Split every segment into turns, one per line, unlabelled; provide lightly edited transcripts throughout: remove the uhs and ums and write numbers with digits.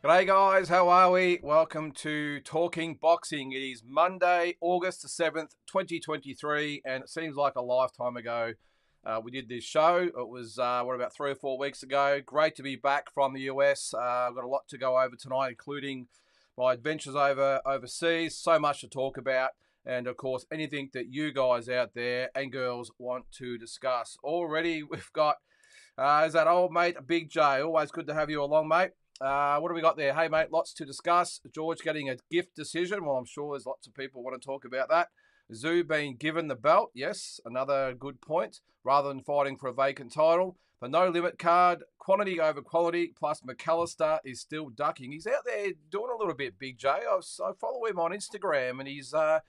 G'day guys, how are we? Welcome to Talking Boxing. It is Monday, August the 7th, 2023, and it seems like a lifetime ago we did this show. It was, about 3 or 4 weeks ago. Great to be back from the US. I've got a lot to go over tonight, including my adventures overseas. So much to talk about, and of course, anything that you guys out there and girls want to discuss. Already we've got, is that old mate, Big J. Always good to have you along, mate. What do we got there? Hey, mate, lots to discuss. George getting a gift decision. Well, I'm sure there's lots of people want to talk about that. Zoo being given the belt. Yes, another good point. Rather than fighting for a vacant title. The no limit card, quantity over quality, plus McAllister is still ducking. He's out there doing a little bit, Big J. I follow him on Instagram, and he's a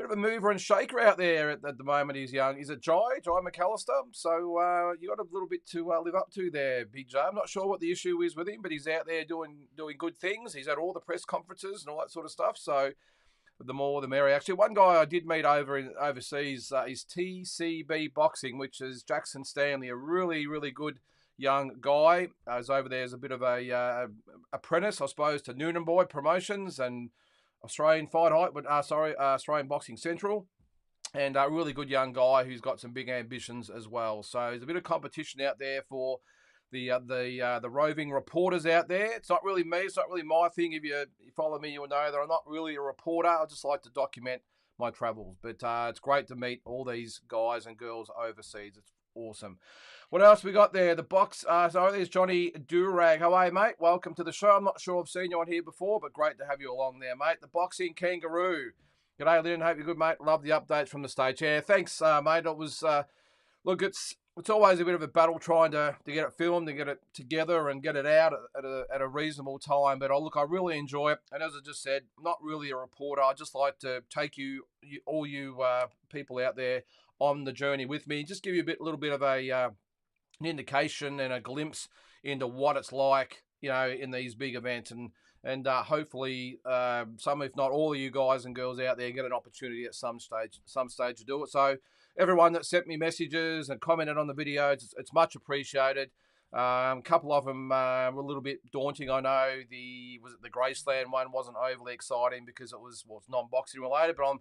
bit of a mover and shaker out there at the moment. He's young. He's a Jai McAllister. So you got a little bit to live up to there, Big J. I'm not sure what the issue is with him, but he's out there doing good things. He's at all the press conferences and all that sort of stuff. So the more the merrier. Actually, one guy I did meet overseas is TCB Boxing, which is Jackson Stanley, a really, really good young guy. He's over there as a bit of a apprentice, I suppose, to Noonan Boy Promotions and Australian Fight Height, but Australian Boxing Central, and a really good young guy who's got some big ambitions as well. So there's a bit of competition out there for the roving reporters out there. It's not really me. It's not really my thing. If you follow me, you'll know that I'm not really a reporter. I just like to document my travels. But it's great to meet all these guys and girls overseas. It's awesome. What else we got there? The box. So there's Johnny Durag. How are you, mate? Welcome to the show. I'm not sure I've seen you on here before, but great to have you along there, mate. The boxing kangaroo. G'day, Lynn. Hope you're good, mate. Love the updates from the stage. Yeah, thanks, mate. It was look, it's always a bit of a battle trying to get it filmed, to get it together and get it out at a reasonable time. But I really enjoy it. And as I just said, I'm not really a reporter. I just like to take all you people out there on the journey with me. Just give you a little bit of an indication and a glimpse into what it's like, in these big events, and hopefully some, if not all of you guys and girls out there get an opportunity at some stage to do it. So everyone that sent me messages and commented on the videos, it's much appreciated. A couple of them were a little bit daunting. I know the Graceland one wasn't overly exciting because it's non-boxing related, but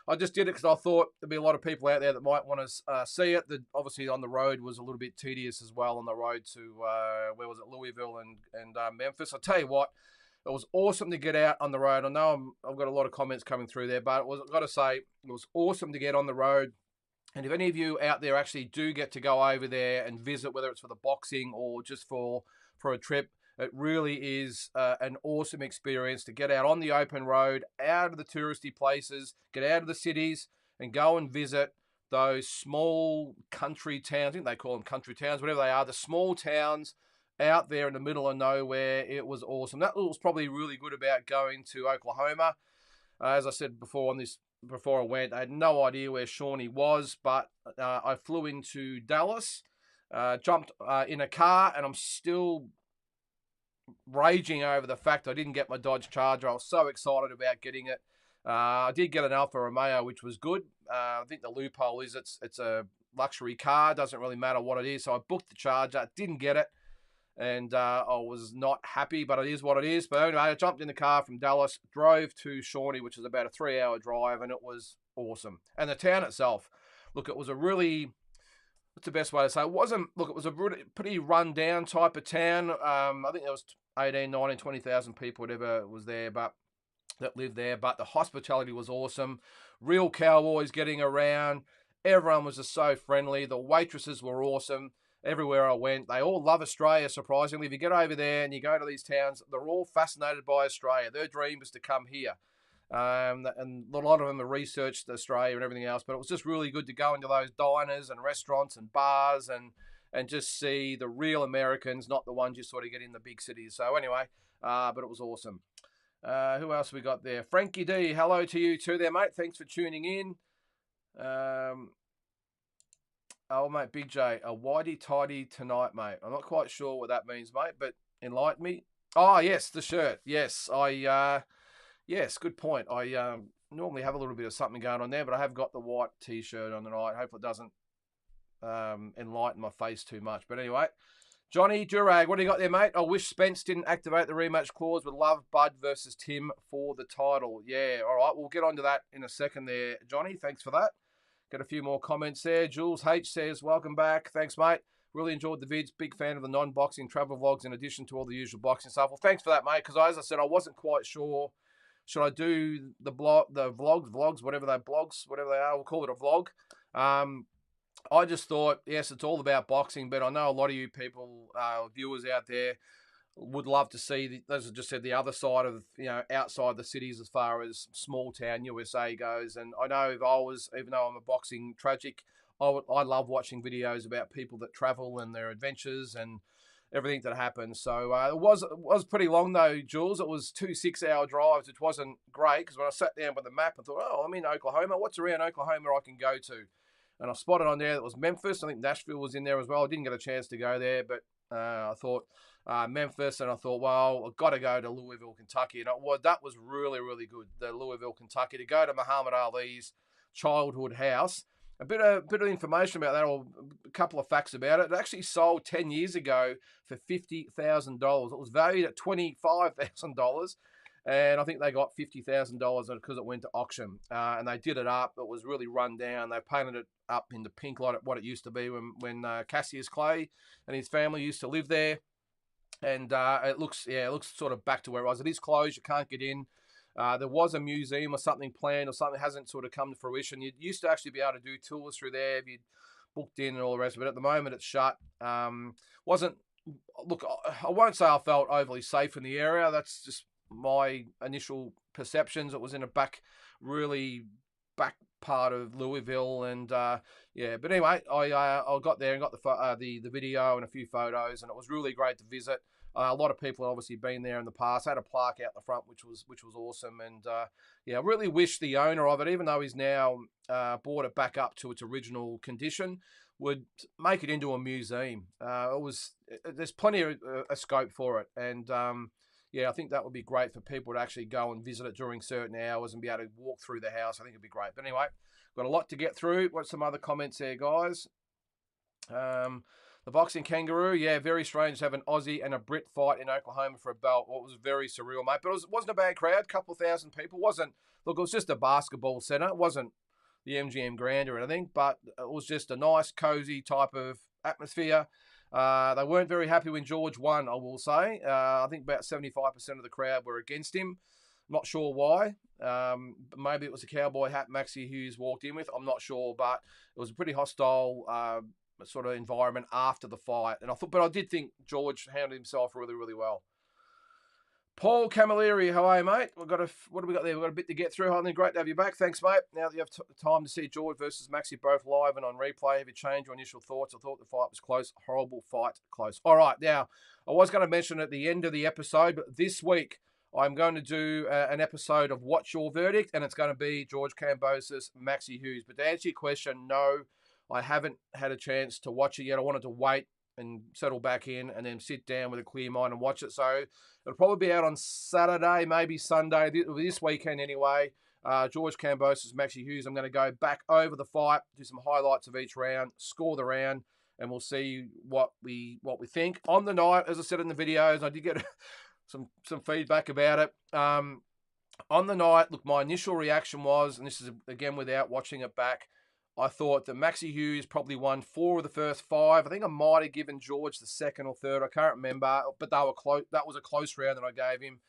I just did it because I thought there'd be a lot of people out there that might want to see it. Obviously on the road was a little bit tedious as well, on the road to, where was it, Louisville and Memphis. I'll tell you what, it was awesome to get out on the road. I know I've got a lot of comments coming through there, but I've got to say, it was awesome to get on the road. And if any of you out there actually do get to go over there and visit, whether it's for the boxing or just for a trip, it really is an awesome experience to get out on the open road, out of the touristy places, get out of the cities and go and visit those small country towns. I think they call them country towns, whatever they are, the small towns out there in the middle of nowhere. It was awesome. That was probably really good about going to Oklahoma. As I said before before I went, I had no idea where Shawnee was, but I flew into Dallas, jumped in a car, and I'm still raging over the fact I didn't get my Dodge Charger. I was so excited about getting it. I did get an Alfa Romeo, which was good. I think the loophole is it's a luxury car. Doesn't really matter what it is. So I booked the Charger, didn't get it, and I was not happy, but it is what it is. But anyway, I jumped in the car from Dallas, drove to Shawnee, which is about a 3-hour drive, and it was awesome. And the town itself, look, it was a really... what's the best way to say it? It was a pretty run-down type of town. I think there was 18, 19, 20,000 people, whatever was there, but that lived there. But the hospitality was awesome. Real cowboys getting around. Everyone was just so friendly. The waitresses were awesome. Everywhere I went, they all love Australia, surprisingly. If you get over there and you go to these towns, they're all fascinated by Australia. Their dream is to come here. And a lot of them have researched Australia and everything else, but it was just really good to go into those diners and restaurants and bars and just see the real Americans, not the ones you sort of get in the big cities. So anyway, but it was awesome. Who else we got there? Frankie D, hello to you too there, mate. Thanks for tuning in. Oh, mate, Big J, a whitey-tidy tonight, mate. I'm not quite sure what that means, mate, but enlighten me. Oh, yes, the shirt. Yes, yes, good point. I normally have a little bit of something going on there, but I have got the white T-shirt on tonight. Hopefully it doesn't enlighten my face too much. But anyway, Johnny Durag, what do you got there, mate? I wish Spence didn't activate the rematch clause. Would love Bud versus Tim for the title. Yeah, all right. We'll get onto that in a second there, Johnny. Thanks for that. Got a few more comments there. Jules H says, welcome back. Thanks, mate. Really enjoyed the vids. Big fan of the non-boxing travel vlogs in addition to all the usual boxing stuff. Well, thanks for that, mate, because as I said, I wasn't quite sure. Should I do the vlogs, whatever they are. We'll call it a vlog. I just thought, yes, it's all about boxing, but I know a lot of you people, viewers out there, would love to see, as I just said, the other side of, outside the cities as far as small town USA goes. And I know even though I'm a boxing tragic, I love watching videos about people that travel and their adventures and everything that happens. So it was pretty long though, Jules. It was 2 6-hour drives, which wasn't great because when I sat down with the map, I thought, oh, I'm in Oklahoma. What's around Oklahoma I can go to? And I spotted on there that was Memphis. I think Nashville was in there as well. I didn't get a chance to go there, but I thought Memphis, and I thought, well, I've got to go to Louisville, Kentucky. And that was really, really good, the Louisville, Kentucky, to go to Muhammad Ali's childhood house. A bit of information about that, or a couple of facts about it. It actually sold 10 years ago for $50,000. It was valued at $25,000. And I think they got $50,000 because it went to auction. And they did it up. It was really run down. They painted it up into pink like what it used to be when Cassius Clay and his family used to live there. And it looks sort of back to where it was. It is closed. You can't get in. There was a museum or something planned or something that hasn't sort of come to fruition. You used to actually be able to do tours through there if you'd booked in and all the rest of it. At the moment, it's shut. Look, I won't say I felt overly safe in the area. That's just my initial perceptions. It was in really back part of Louisville, and but anyway, I got there and got the video and a few photos, and it was really great to visit. A lot of people have obviously been there in the past. I had a plaque out the front, which was awesome, and I really wish the owner of it, even though he's now brought it back up to its original condition, would make it into a museum. There's plenty of scope for it, and I think that would be great for people to actually go and visit it during certain hours and be able to walk through the house. I think it'd be great. But anyway, got a lot to get through. What's some other comments there, guys? The boxing kangaroo, very strange to have an Aussie and a Brit fight in Oklahoma for a belt. Well, it was very surreal, mate. But it wasn't a bad crowd, couple of thousand people. It was just a basketball centre. It wasn't the MGM Grand or anything, but it was just a nice, cozy type of atmosphere. They weren't very happy when George won, I will say. I think about 75% of the crowd were against him. Not sure why. Maybe it was a cowboy hat Maxie Hughes walked in with. I'm not sure, but it was a pretty hostile sort of environment after the fight. And I did think George handled himself really, really well. Paul Camilleri, how are you, mate? What have we got there? We've got a bit to get through. Honey, great to have you back. Thanks, mate. Now that you have time to see George versus Maxi both live and on replay, have you changed your initial thoughts? I thought the fight was close. Horrible fight, close. All right, now, I was going to mention at the end of the episode, but this week I'm going to do an episode of What's Your Verdict, and it's going to be George Kambosos, Maxi Hughes. But to answer your question, no, I haven't had a chance to watch it yet. I wanted to wait and settle back in and then sit down with a clear mind and watch it. So it'll probably be out on Saturday, maybe Sunday, this weekend anyway. George Kambosos, Maxi Hughes. I'm going to go back over the fight, do some highlights of each round, score the round, and we'll see what we think. On the night, as I said in the videos, I did get some feedback about it. On the night, look, my initial reaction was, and this is again without watching it back, I thought that Maxi Hughes probably won 4 of the first 5. I think I might have given George the second or third. I can't remember, but they were close. That was a close round that I gave him.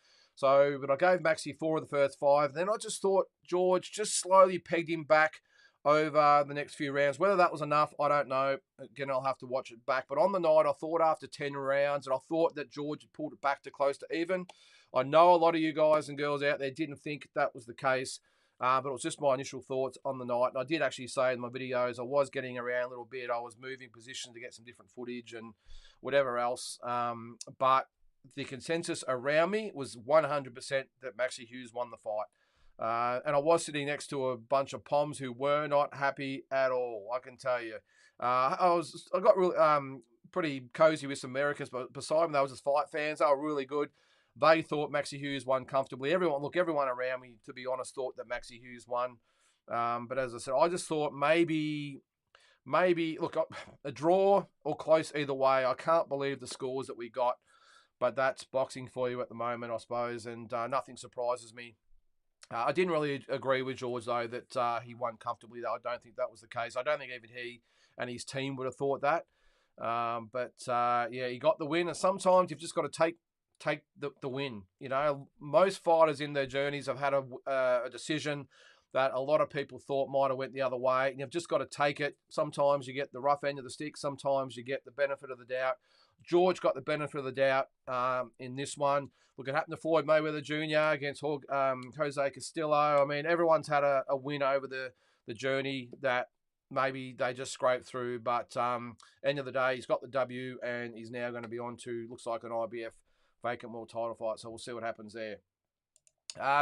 But I gave Maxi 4 of the first 5. Then I just thought George just slowly pegged him back over the next few rounds. Whether that was enough, I don't know. Again, I'll have to watch it back. But on the night, I thought after 10 rounds, and I thought that George had pulled it back to close to even. I know a lot of you guys and girls out there didn't think that was the case. But it was just my initial thoughts on the night. And I did actually say in my videos, I was getting around a little bit. I was moving position to get some different footage and whatever else. But the consensus around me was 100% that Maxi Hughes won the fight. And I was sitting next to a bunch of Poms who were not happy at all, I can tell you. I got really pretty cozy with some Americans, but beside them, they were just fight fans. They were really good. They thought Maxi Hughes won comfortably. Everyone around me, to be honest, thought that Maxi Hughes won. But as I said, I just thought maybe maybe, look, a draw or close either way. I can't believe the scores that we got, but that's boxing for you at the moment, I suppose, and nothing surprises me. I didn't really agree with George, though, that he won comfortably. Though I don't think that was the case. I don't think even he and his team would have thought that. Yeah, he got the win, and sometimes you've just got to take the win. You know, most fighters in their journeys have had a decision that a lot of people thought might have went the other way, and you've just got to take it. Sometimes you get the rough end of the stick. Sometimes you get the benefit of the doubt. George got the benefit of the doubt in this one. Look, it happened to Floyd Mayweather Jr. against Jose Castillo. I mean, everyone's had a win over the journey that maybe they just scraped through. But end of the day, he's got the W, and he's now going to be on to, looks like, an IBF vacant world title fight. So we'll see what happens there.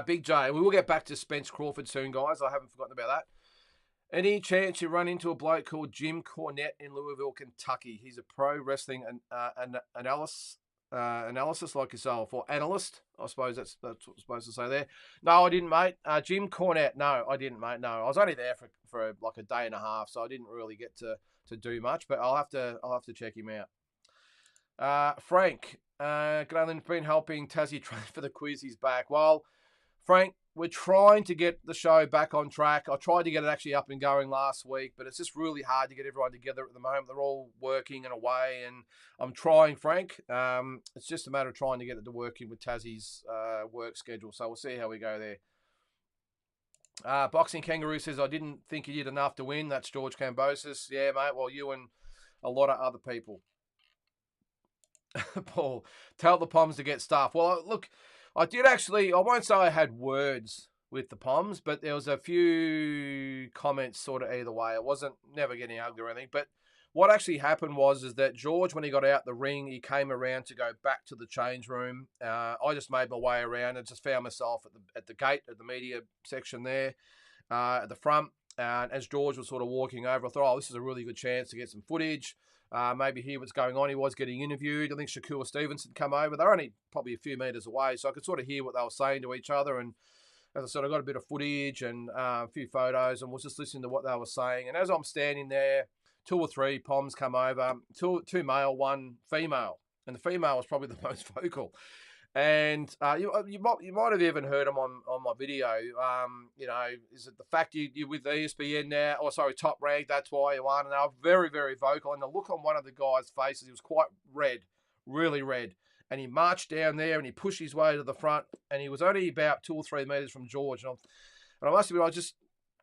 Big J, we will get back to Spence Crawford soon, guys. I haven't forgotten about that. Any chance you run into a bloke called Jim Cornette in Louisville, Kentucky? He's a pro wrestling analysis like yourself, or analyst. I suppose that's what I'm supposed to say there. No, I didn't, mate. Jim Cornette. No, I didn't, mate. No, I was only there for like a day and a half, so I didn't really get to do much. But I'll have to check him out. Frank, Glenn been helping Tassie train for the quiz. He's back. Well, Frank, we're trying to get the show back on track. I tried to get it actually up and going last week, but it's just really hard to get everyone together at the moment. They're all working and away, and I'm trying, Frank. It's just a matter of trying to get it to work in with Tassie's work schedule, so we'll see how we go there. Boxing Kangaroo says, I didn't think he did enough to win. That's George Cambosis. Yeah, mate, well, you and a lot of other people. Paul, tell the Poms to get stuff. Well, look, I did actually, I won't say I had words with the Poms, but there was a few comments sort of either way. It wasn't never getting ugly or anything. But what actually happened is that George, when he got out the ring, he came around to go back to the change room. I just made my way around and just found myself at the gate, at the media section there, at the front. And as George was sort of walking over, I thought, this is a really good chance to get some footage. Maybe hear what's going on. He was getting interviewed. I think Shakur Stevenson come over. They're only probably a few metres away, so I could sort of hear what they were saying to each other. And as I said, I got a bit of footage and a few photos, and was just listening to what they were saying. And as I'm standing there, 2 or 3 Poms come over, two male, 1 female, and the female was probably the most vocal. And you might have even heard him on my video. Is it the fact you're with ESPN now? Oh, sorry, Top Rank. That's why you won. And they were very, very vocal. And the look on one of the guys' faces, he was quite red, really red. And he marched down there and he pushed his way to the front. And he was only about 2 or 3 metres from George. And I must admit, I just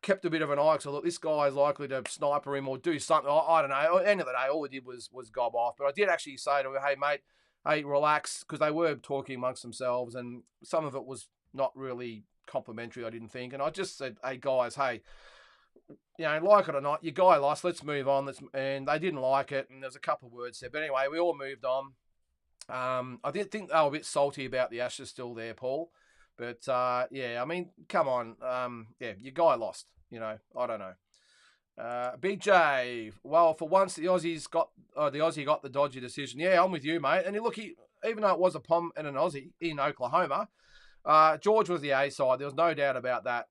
kept a bit of an eye because I thought this guy is likely to sniper him or do something. I don't know. At the end of the day, all he did was gob off. But I did actually say to him, hey, mate, hey, relax, because they were talking amongst themselves, and some of it was not really complimentary, I didn't think. And I just said, hey, guys, hey, like it or not, your guy lost, let's move on. And they didn't like it, and there was a couple of words there. But anyway, we all moved on. I did think they were a bit salty about the Ashes still there, Paul. But, I mean, come on. Your guy lost, I don't know. Big J, well, for once the Aussie got the dodgy decision. Yeah, I'm with you, mate. And look, even though it was a Pom and an Aussie in Oklahoma, George was the A side. There was no doubt about that.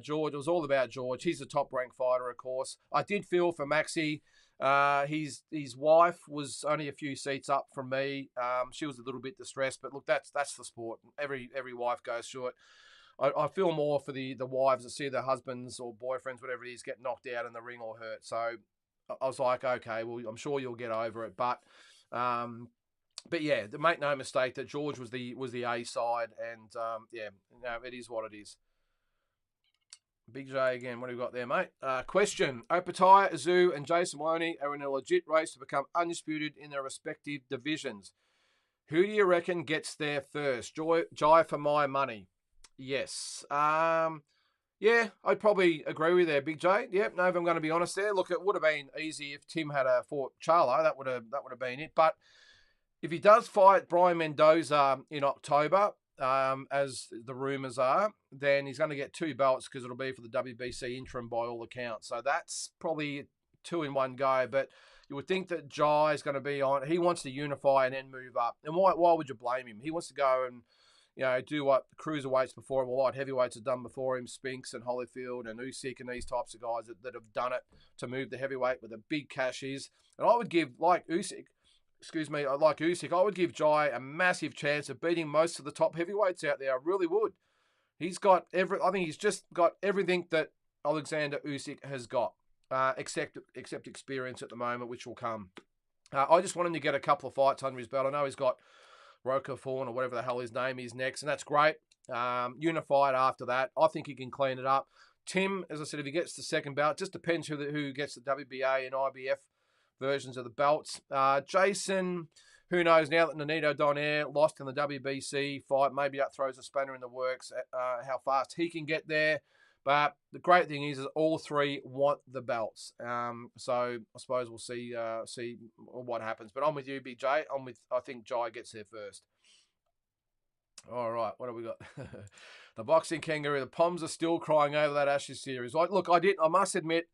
George, it was all about George. He's a top ranked fighter, of course. I did feel for Maxi. His wife was only a few seats up from me. She was a little bit distressed, but look, that's the sport. Every wife goes through it. I feel more for the wives that see their husbands or boyfriends, whatever it is, get knocked out in the ring or hurt. So I was like, okay, well, I'm sure you'll get over it. But yeah, make no mistake that George was the A side, and it is what it is. Big J again, what have we got there, mate? Question: Opatai, Azu, and Jason Maloney are in a legit race to become undisputed in their respective divisions. Who do you reckon gets there first? Jai for my money. Yes. I'd probably agree with there, Big J. Yep, no, if I'm going to be honest there. Look, it would have been easy if Tim had fought Charlo. That would have been it. But if he does fight Brian Mendoza in October, as the rumours are, then he's going to get 2 belts because it'll be for the WBC interim by all accounts. So that's probably 2 in one go. But you would think that Jai is going to be on. He wants to unify and then move up. And why would you blame him? He wants to go and do what cruiserweights before him, or light heavyweights have done before him, Spinks and Holyfield and Usyk and these types of guys that have done it to move the heavyweight with the big cashes. And I would give, like Usyk, I would give Jai a massive chance of beating most of the top heavyweights out there. I really would. I think he's just got everything that Alexander Usyk has got, except experience at the moment, which will come. I just want him to get a couple of fights under his belt. I know he's got Roker Fawn or whatever the hell his name is next, and that's great. Unified after that. I think he can clean it up. Tim, as I said, if he gets the second belt, just depends who gets the WBA and IBF versions of the belts. Jason, who knows, now that Nonito Donaire lost in the WBC fight, maybe that throws a spanner in the works, how fast he can get there. But the great thing is all three want the belts. So I suppose we'll see what happens. But I'm with you, Big J. I think Jai gets there first. All right, what have we got? The boxing kangaroo. The Poms are still crying over that Ashes series. Look, I must admit,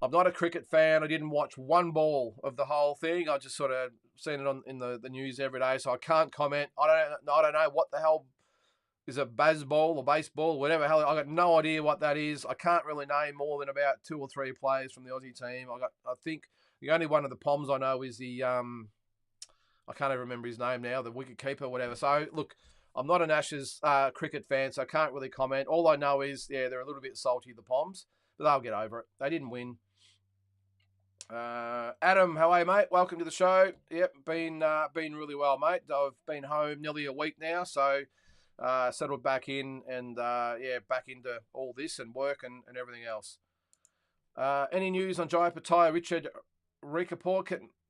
I'm not a cricket fan. I didn't watch one ball of the whole thing. I just sort of seen it in the news every day, so I can't comment. I don't know what the hell is a baseball or baseball, whatever hell. I got no idea what that is. I can't really name more than about 2 or 3 players from the Aussie team. I think the only one of the Poms I know is the I can't even remember his name now, the wicket keeper, whatever. So look, I'm not an Ashes cricket fan, so I can't really comment. All I know is, they're a little bit salty, the Poms, but they'll get over it. They didn't win. Adam, how are you, mate? Welcome to the show. Yep, been really well, mate. I've been home nearly a week now, so settled back in and back into all this and work and everything else. Any news on Jai Pattaya, Richard Rikapur?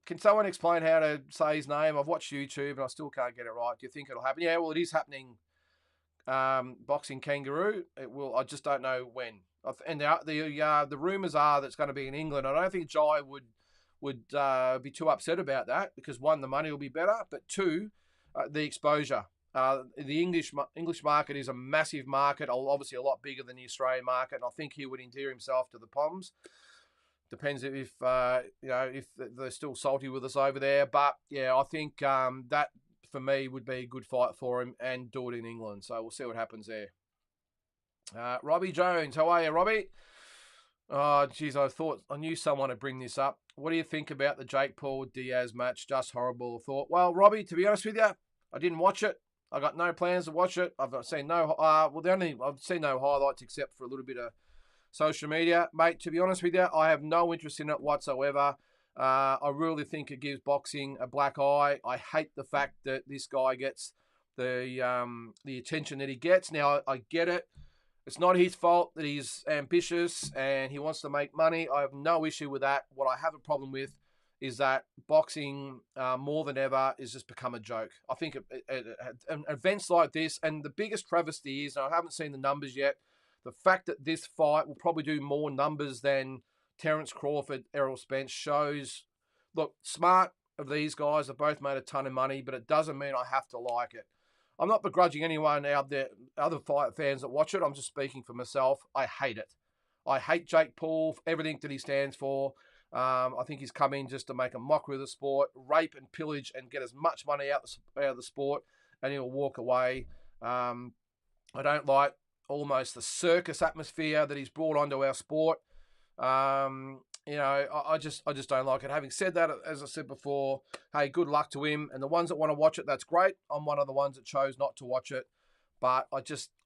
Can someone explain how to say his name? I've watched YouTube and I still can't get it right. Do you think it'll happen? Yeah, well, it is happening. Boxing kangaroo. It will. I just don't know when. And the rumours are that it's going to be in England. I don't think Jai would be too upset about that because, one, the money will be better, but two, the exposure. The English market is a massive market, obviously a lot bigger than the Australian market, and I think he would endear himself to the Poms. Depends if they're still salty with us over there, but yeah, I think that for me would be a good fight for him and do it in England. So we'll see what happens there. Robbie Jones, how are you, Robbie? Oh, geez, I knew someone would bring this up. What do you think about the Jake Paul Diaz match? Just horrible. Thought. Well, Robbie, to be honest with you, I didn't watch it. I got no plans to watch it. I've seen no. I've seen no highlights except for a little bit of social media, mate. To be honest with you, I have no interest in it whatsoever. I really think it gives boxing a black eye. I hate the fact that this guy gets the attention that he gets. Now, I get it. It's not his fault that he's ambitious and he wants to make money. I have no issue with that. What I have a problem with is that boxing, more than ever, has just become a joke. I think events like this, and the biggest travesty is, and I haven't seen the numbers yet, the fact that this fight will probably do more numbers than Terence Crawford, Errol Spence shows. Look, smart of these guys have both made a ton of money, but it doesn't mean I have to like it. I'm not begrudging anyone out there, other fight fans that watch it. I'm just speaking for myself. I hate it. I hate Jake Paul for everything that he stands for. I think he's come in just to make a mockery of the sport, rape and pillage and get as much money out of the sport, and he'll walk away. I don't like almost the circus atmosphere that he's brought onto our sport. I just don't like it. Having said that, as I said before, hey, good luck to him. And the ones that want to watch it, that's great. I'm one of the ones that chose not to watch it. But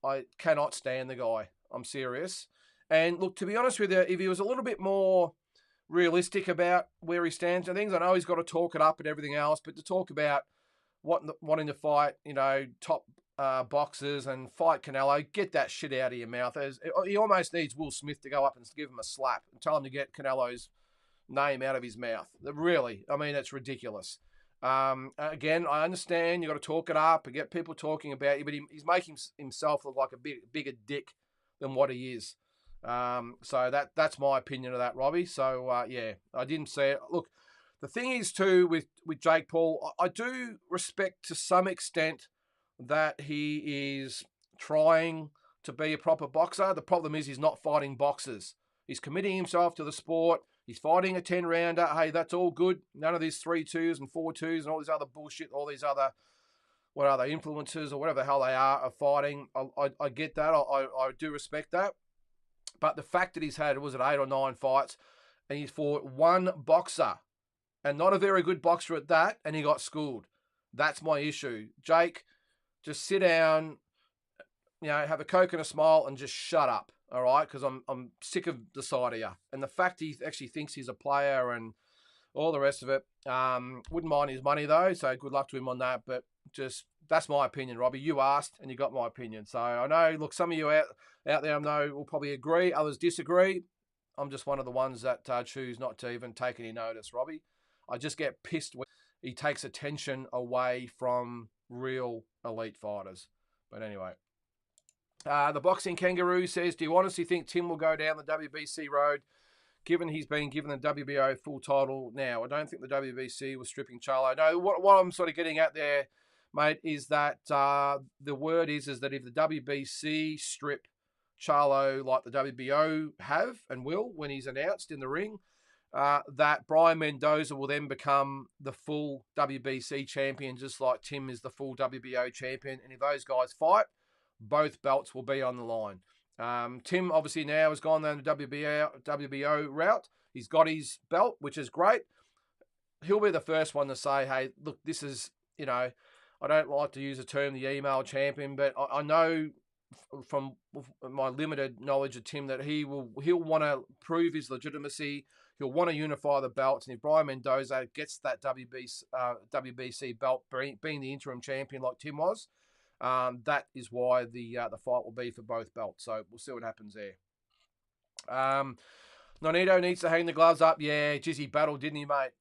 I cannot stand the guy. I'm serious. And look, to be honest with you, if he was a little bit more realistic about where he stands and things, I know he's got to talk it up and everything else, but to talk about wanting to fight, top boxers and fight Canelo, get that shit out of your mouth. He almost needs Will Smith to go up and give him a slap and tell him to get Canelo's name out of his mouth. Really, I mean, it's ridiculous. Again, I understand you got to talk it up and get people talking about you, but he's making himself look like a bigger dick than what he is. So that's my opinion of that, Robbie. So I didn't see it. Look, the thing is too with Jake Paul, I do respect to some extent that he is trying to be a proper boxer. The problem is he's not fighting boxers. He's committing himself to the sport. He's fighting a 10-rounder. Hey, that's all good. None of these 3-2s and 4-2s and all this other bullshit, all these other what are they, influencers or whatever the hell they are fighting. I get that. I do respect that. But the fact that he's had, was it 8 or 9 fights, and he's fought one boxer, and not a very good boxer at that, and he got schooled. That's my issue. Jake, just sit down, have a Coke and a smile and just shut up, all right? Because I'm sick of the side of you. And the fact he actually thinks he's a player and all the rest of it, wouldn't mind his money though, so good luck to him on that. But just, that's my opinion, Robbie. You asked and you got my opinion. So I know, look, some of you out there I know will probably agree, others disagree. I'm just one of the ones that choose not to even take any notice, Robbie. I just get pissed when he takes attention away from real elite fighters. But anyway. The Boxing Kangaroo says, do you honestly think Tim will go down the WBC road, given he's been given the WBO full title now? I don't think the WBC was stripping Charlo. No, what I'm sort of getting at there, mate, is that the word is that if the WBC strip Charlo like the WBO have and will when he's announced in the ring, that Brian Mendoza will then become the full WBC champion, just like Tim is the full WBO champion. And if those guys fight, both belts will be on the line. Tim obviously now has gone down the WBO route. He's got his belt, which is great. He'll be the first one to say, hey, look, this is, I don't like to use the term the email champion, but I know from my limited knowledge of Tim that he'll want to prove his legitimacy. He'll want to unify the belts. And if Brian Mendoza gets that WBC belt, being the interim champion like Tim was, that is why the fight will be for both belts. So we'll see what happens there. Nonito needs to hang the gloves up. Yeah, Jizzy battled, didn't he, mate?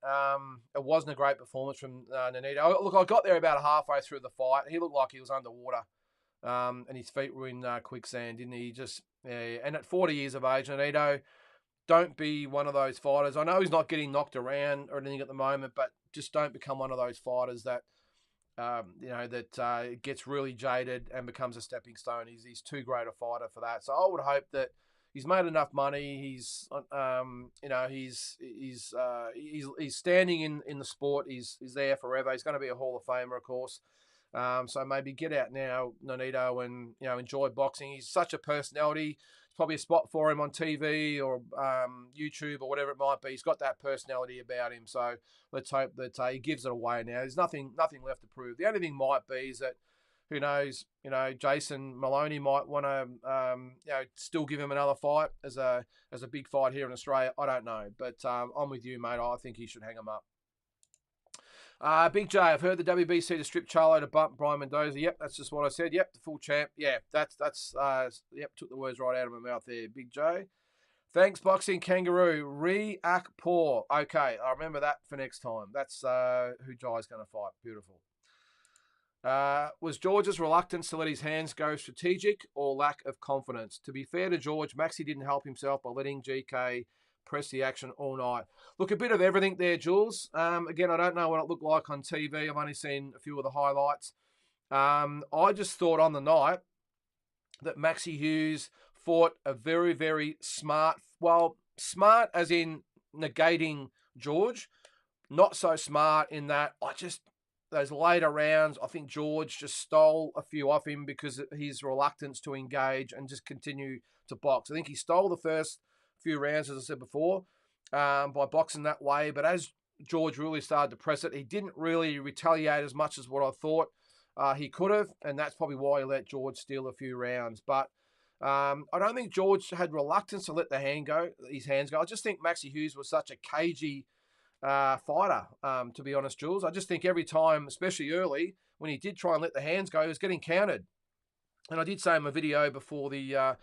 It wasn't a great performance from Nonito. Look, I got there about halfway through the fight. He looked like he was underwater, and his feet were in quicksand, didn't he? And at 40 years of age, Nonito, don't be one of those fighters. I know he's not getting knocked around or anything at the moment, but just don't become one of those fighters that gets really jaded and becomes a stepping stone. He's too great a fighter for that. So I would hope that he's made enough money. He's standing in the sport. He's there forever. He's going to be a Hall of Famer, of course. So maybe get out now, Nonito, and enjoy boxing. He's such a personality. It's probably a spot for him on TV or YouTube or whatever it might be. He's got that personality about him. So let's hope that he gives it away now. There's nothing left to prove. The only thing might be is that, who knows, Jason Maloney might want to, still give him another fight as a big fight here in Australia. I don't know, but I'm with you, mate. I think he should hang him up. Big J, I've heard the WBC to strip Charlo to bump Brian Mendoza. Yep, that's just what I said. Yep, the full champ. Yeah, that's took the words right out of my mouth there, Big J. Thanks, Boxing Kangaroo. React poor. Okay, I'll remember that for next time. That's who Jai's going to fight. Beautiful. Was George's reluctance to let his hands go strategic or lack of confidence? To be fair to George, Maxi didn't help himself by letting GK press the action all night. Look, a bit of everything there, Jules. Again, I don't know what it looked like on TV. I've only seen a few of the highlights. I just thought on the night that Maxi Hughes fought a very, very smart as in negating George, not so smart in that those later rounds, I think George just stole a few off him because of his reluctance to engage and just continue to box. I think he stole the first few rounds, as I said before, by boxing that way. But as George really started to press it, he didn't really retaliate as much as what I thought he could have, and that's probably why he let George steal a few rounds. But I don't think George had reluctance to let his hands go. I just think Maxi Hughes was such a cagey fighter, to be honest, Jules. I just think every time, especially early, when he did try and let the hands go, he was getting countered. And I did say in my video before the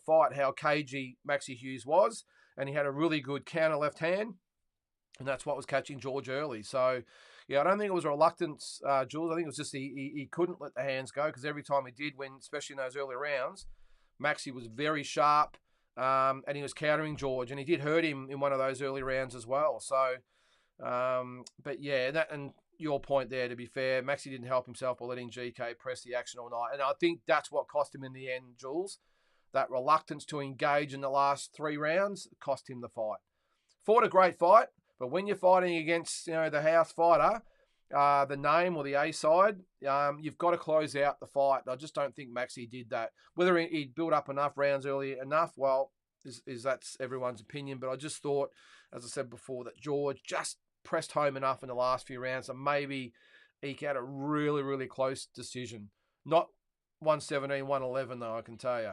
fight how cagey Maxi Hughes was, and he had a really good counter left hand, and that's what was catching George early. So, yeah, I don't think it was reluctance, Jules. I think it was just he couldn't let the hands go, because every time he did, especially in those early rounds, Maxi was very sharp, and he was countering George, and he did hurt him in one of those early rounds as well. So, but yeah, and your point there, to be fair, Maxi didn't help himself by letting GK press the action all night. And I think that's what cost him in the end, Jules. That reluctance to engage in the last 3 rounds cost him the fight. Fought a great fight, but when you're fighting against, the house fighter, the name or the A side, you've got to close out the fight. I just don't think Maxi did that. Whether he'd built up enough rounds early enough, well, is that's everyone's opinion. But I just thought, as I said before, that George just pressed home enough in the last few rounds and maybe eke out a really, really close decision. Not 117, 111 though, I can tell you.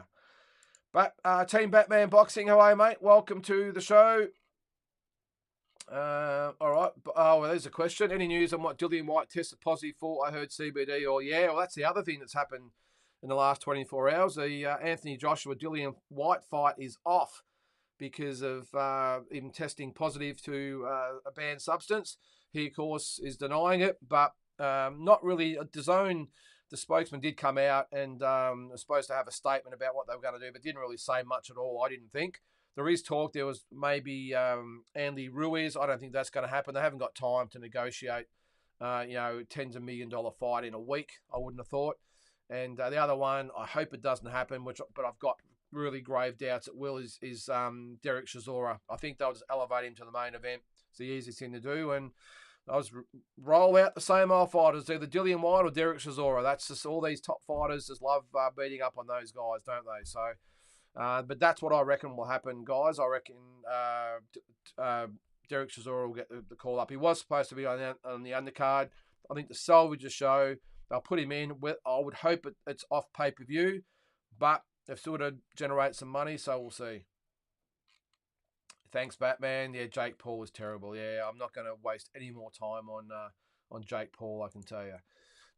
But Team Batman Boxing, how are you, mate? Welcome to the show. All right. Oh, well, there's a question. Any news on what Dillian White tested positive for? I heard CBD. Or yeah, well, that's the other thing that's happened in the last 24 hours. The Anthony Joshua Dillian White fight is off because of him testing positive to a banned substance. He, of course, is denying it, but not really. DAZN, the spokesman, did come out and was supposed to have a statement about what they were going to do, but didn't really say much at all, I didn't think. There is talk. There was maybe Andy Ruiz. I don't think that's going to happen. They haven't got time to negotiate, tens of $1 million fight in a week. I wouldn't have thought. And the other one, I hope it doesn't happen. But I've got really grave doubts it will. Is Derek Chisora. I think they'll just elevate him to the main event. It's the easiest thing to do. And I was roll out the same old fighters, either Dillian White or Derek Chisora. That's just all these top fighters just love beating up on those guys, don't they? So. But that's what I reckon will happen, guys. I reckon Derek Chisora will get the call up. He was supposed to be on the undercard. I think the salvage a show. They'll put him in. I would hope it's off pay-per-view, but they've still got to generate some money, so we'll see. Thanks, Batman. Yeah, Jake Paul was terrible. Yeah, I'm not going to waste any more time on Jake Paul, I can tell you.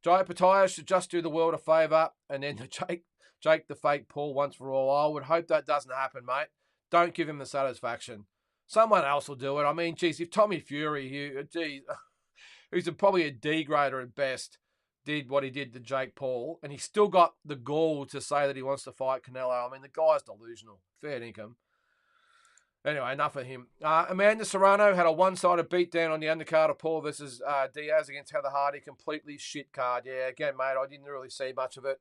Jai Pataya should just do the world a favour and then Jake the fake Paul once for all. I would hope that doesn't happen, mate. Don't give him the satisfaction. Someone else will do it. I mean, geez, if Tommy Fury, who's probably a D grader at best, did what he did to Jake Paul, and he still got the gall to say that he wants to fight Canelo. I mean, the guy's delusional. Fair income. Anyway, enough of him. Amanda Serrano had a one-sided beatdown on the undercard of Paul versus Diaz against Heather Hardy. Completely shit card. Yeah, again, mate, I didn't really see much of it.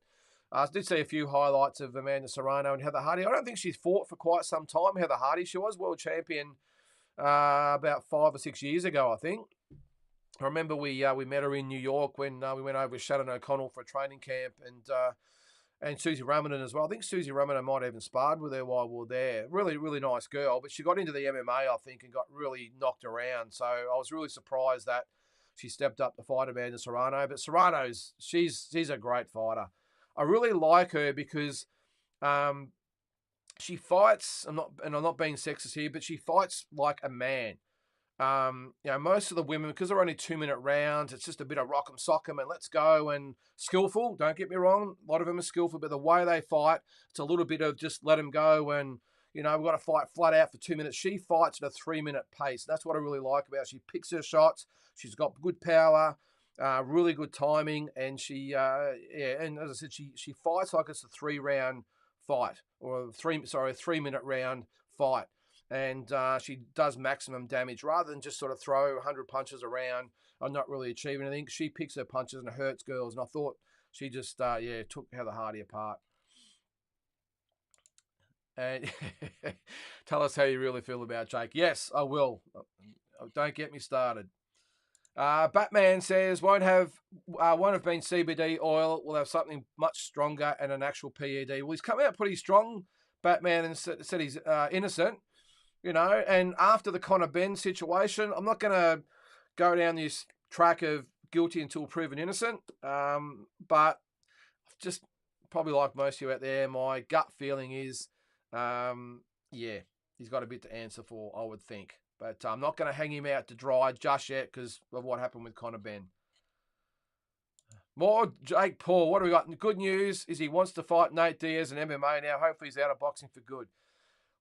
I did see a few highlights of Amanda Serrano and Heather Hardy. I don't think she's fought for quite some time, Heather Hardy. She was world champion about 5 or 6 years ago, I think. I remember we met her in New York when we went over with Shannon O'Connell for a training camp, and Susie Ramadan as well. I think Susie Ramadan might have even sparred with her while we were there. Really, really nice girl, but she got into the MMA, I think, and got really knocked around. So I was really surprised that she stepped up to fight Amanda Serrano. But Serrano's, she's a great fighter. I really like her because she fights. I'm not being sexist here, but she fights like a man. Most of the women, because they're only 2-minute rounds, it's just a bit of rock 'em, sock 'em, and let's go, and skillful. Don't get me wrong, a lot of them are skillful, but the way they fight, it's a little bit of just let them go, and we've got to fight flat out for 2 minutes. She fights at a 3-minute pace. That's what I really like about her. She picks her shots. She's got good power. Really good timing, and and as I said, she fights like it's a 3-round fight or a 3-minute round fight, and she does maximum damage rather than just sort of throw 100 punches around and not really achieve anything. She picks her punches and it hurts girls, and I thought she just took Heather Hardy apart. And tell us how you really feel about Jake. Yes, I will. Don't get me started. Batman says won't have been CBD oil. Will have something much stronger and an actual PED. Well, he's come out pretty strong, Batman, and said he's innocent. And after the Conor Benn situation, I'm not going to go down this track of guilty until proven innocent. But just probably like most of you out there, my gut feeling is, he's got a bit to answer for, I would think. But I'm not going to hang him out to dry just yet because of what happened with Conor Benn. More Jake Paul. What do we got? Good news is he wants to fight Nate Diaz in MMA now. Hopefully he's out of boxing for good.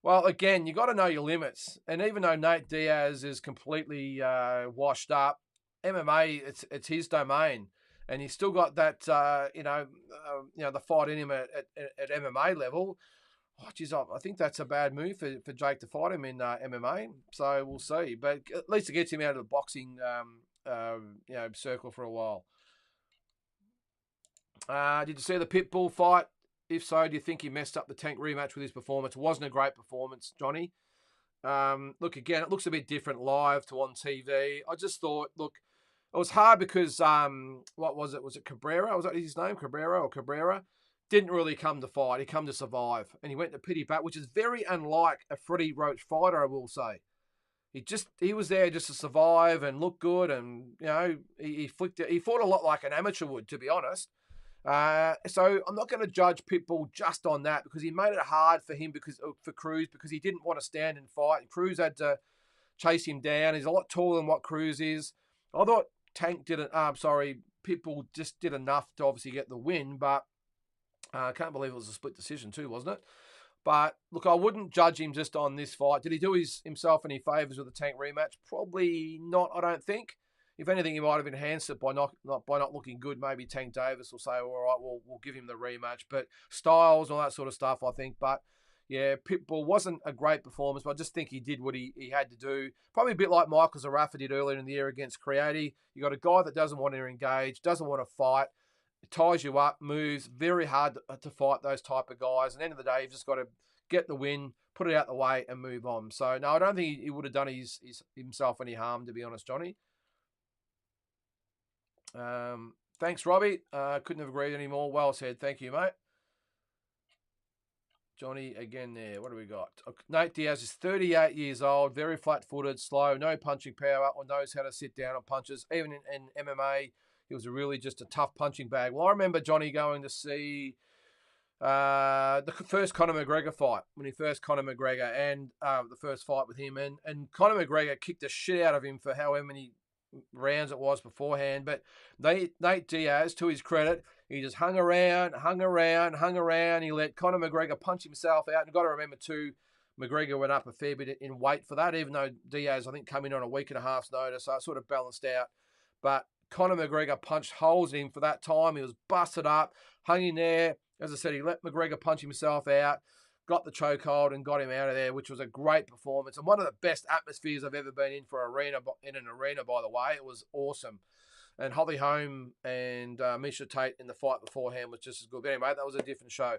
Well, again, you got to know your limits. And even though Nate Diaz is completely washed up, MMA, it's his domain. And he's still got that, the fight in him at MMA level. Oh, geez, I think that's a bad move for Jake to fight him in MMA. So we'll see. But at least it gets him out of the boxing circle for a while. Did you see the Pitbull fight? If so, do you think he messed up the Tank rematch with his performance? It wasn't a great performance, Johnny. Look, again, it looks a bit different live to on TV. I just thought, look, It was hard because what was it? Was it Cabrera? Was that his name? Cabrera? Didn't really come to fight. He come to survive, and he went to pity pat, which is very unlike a Freddie Roach fighter, I will say. He was there just to survive and look good, and he flicked it. He fought a lot like an amateur would, to be honest. So I'm not going to judge Pitbull just on that because he made it hard for him for Cruz because he didn't want to stand and fight. Cruz had to chase him down. He's a lot taller than what Cruz is. I thought Pitbull just did enough to obviously get the win, but I can't believe it was a split decision too, wasn't it? But look, I wouldn't judge him just on this fight. Did he do himself any favours with the Tank rematch? Probably not, I don't think. If anything, he might have enhanced it by not looking good. Maybe Tank Davis will say, all right, we'll give him the rematch. But styles and all that sort of stuff, I think. But yeah, Pitbull wasn't a great performance, but I just think he did what he had to do. Probably a bit like Michael Zarafa did earlier in the year against Creati. You got a guy that doesn't want to engage, doesn't want to fight. It ties you up, moves, very hard to fight those type of guys. At the end of the day, you've just got to get the win, put it out the way, and move on. So, no, I don't think he would have done himself any harm, to be honest, Johnny. Thanks, Robbie. Couldn't have agreed anymore. Well said. Thank you, mate. Johnny again there. What do we got? Nate Diaz is 38 years old, very flat-footed, slow, no punching power, or knows how to sit down on punches. Even in MMA, he was really just a tough punching bag. Well, I remember Johnny going to see the first Conor McGregor fight, when he first Conor McGregor, and the first fight with him. And Conor McGregor kicked the shit out of him for however many rounds it was beforehand. But Nate Diaz, to his credit, he just hung around. He let Conor McGregor punch himself out. And you've got to remember, too, McGregor went up a fair bit in weight for that, even though Diaz, I think, came in on a week and a half's notice. So it sort of balanced out. But Conor McGregor punched holes in him for that time. He was busted up, hung in there. As I said, he let McGregor punch himself out, got the chokehold and got him out of there, which was a great performance. And one of the best atmospheres I've ever been in in an arena, by the way. It was awesome. And Holly Holm and Misha Tate in the fight beforehand was just as good. But anyway, that was a different show.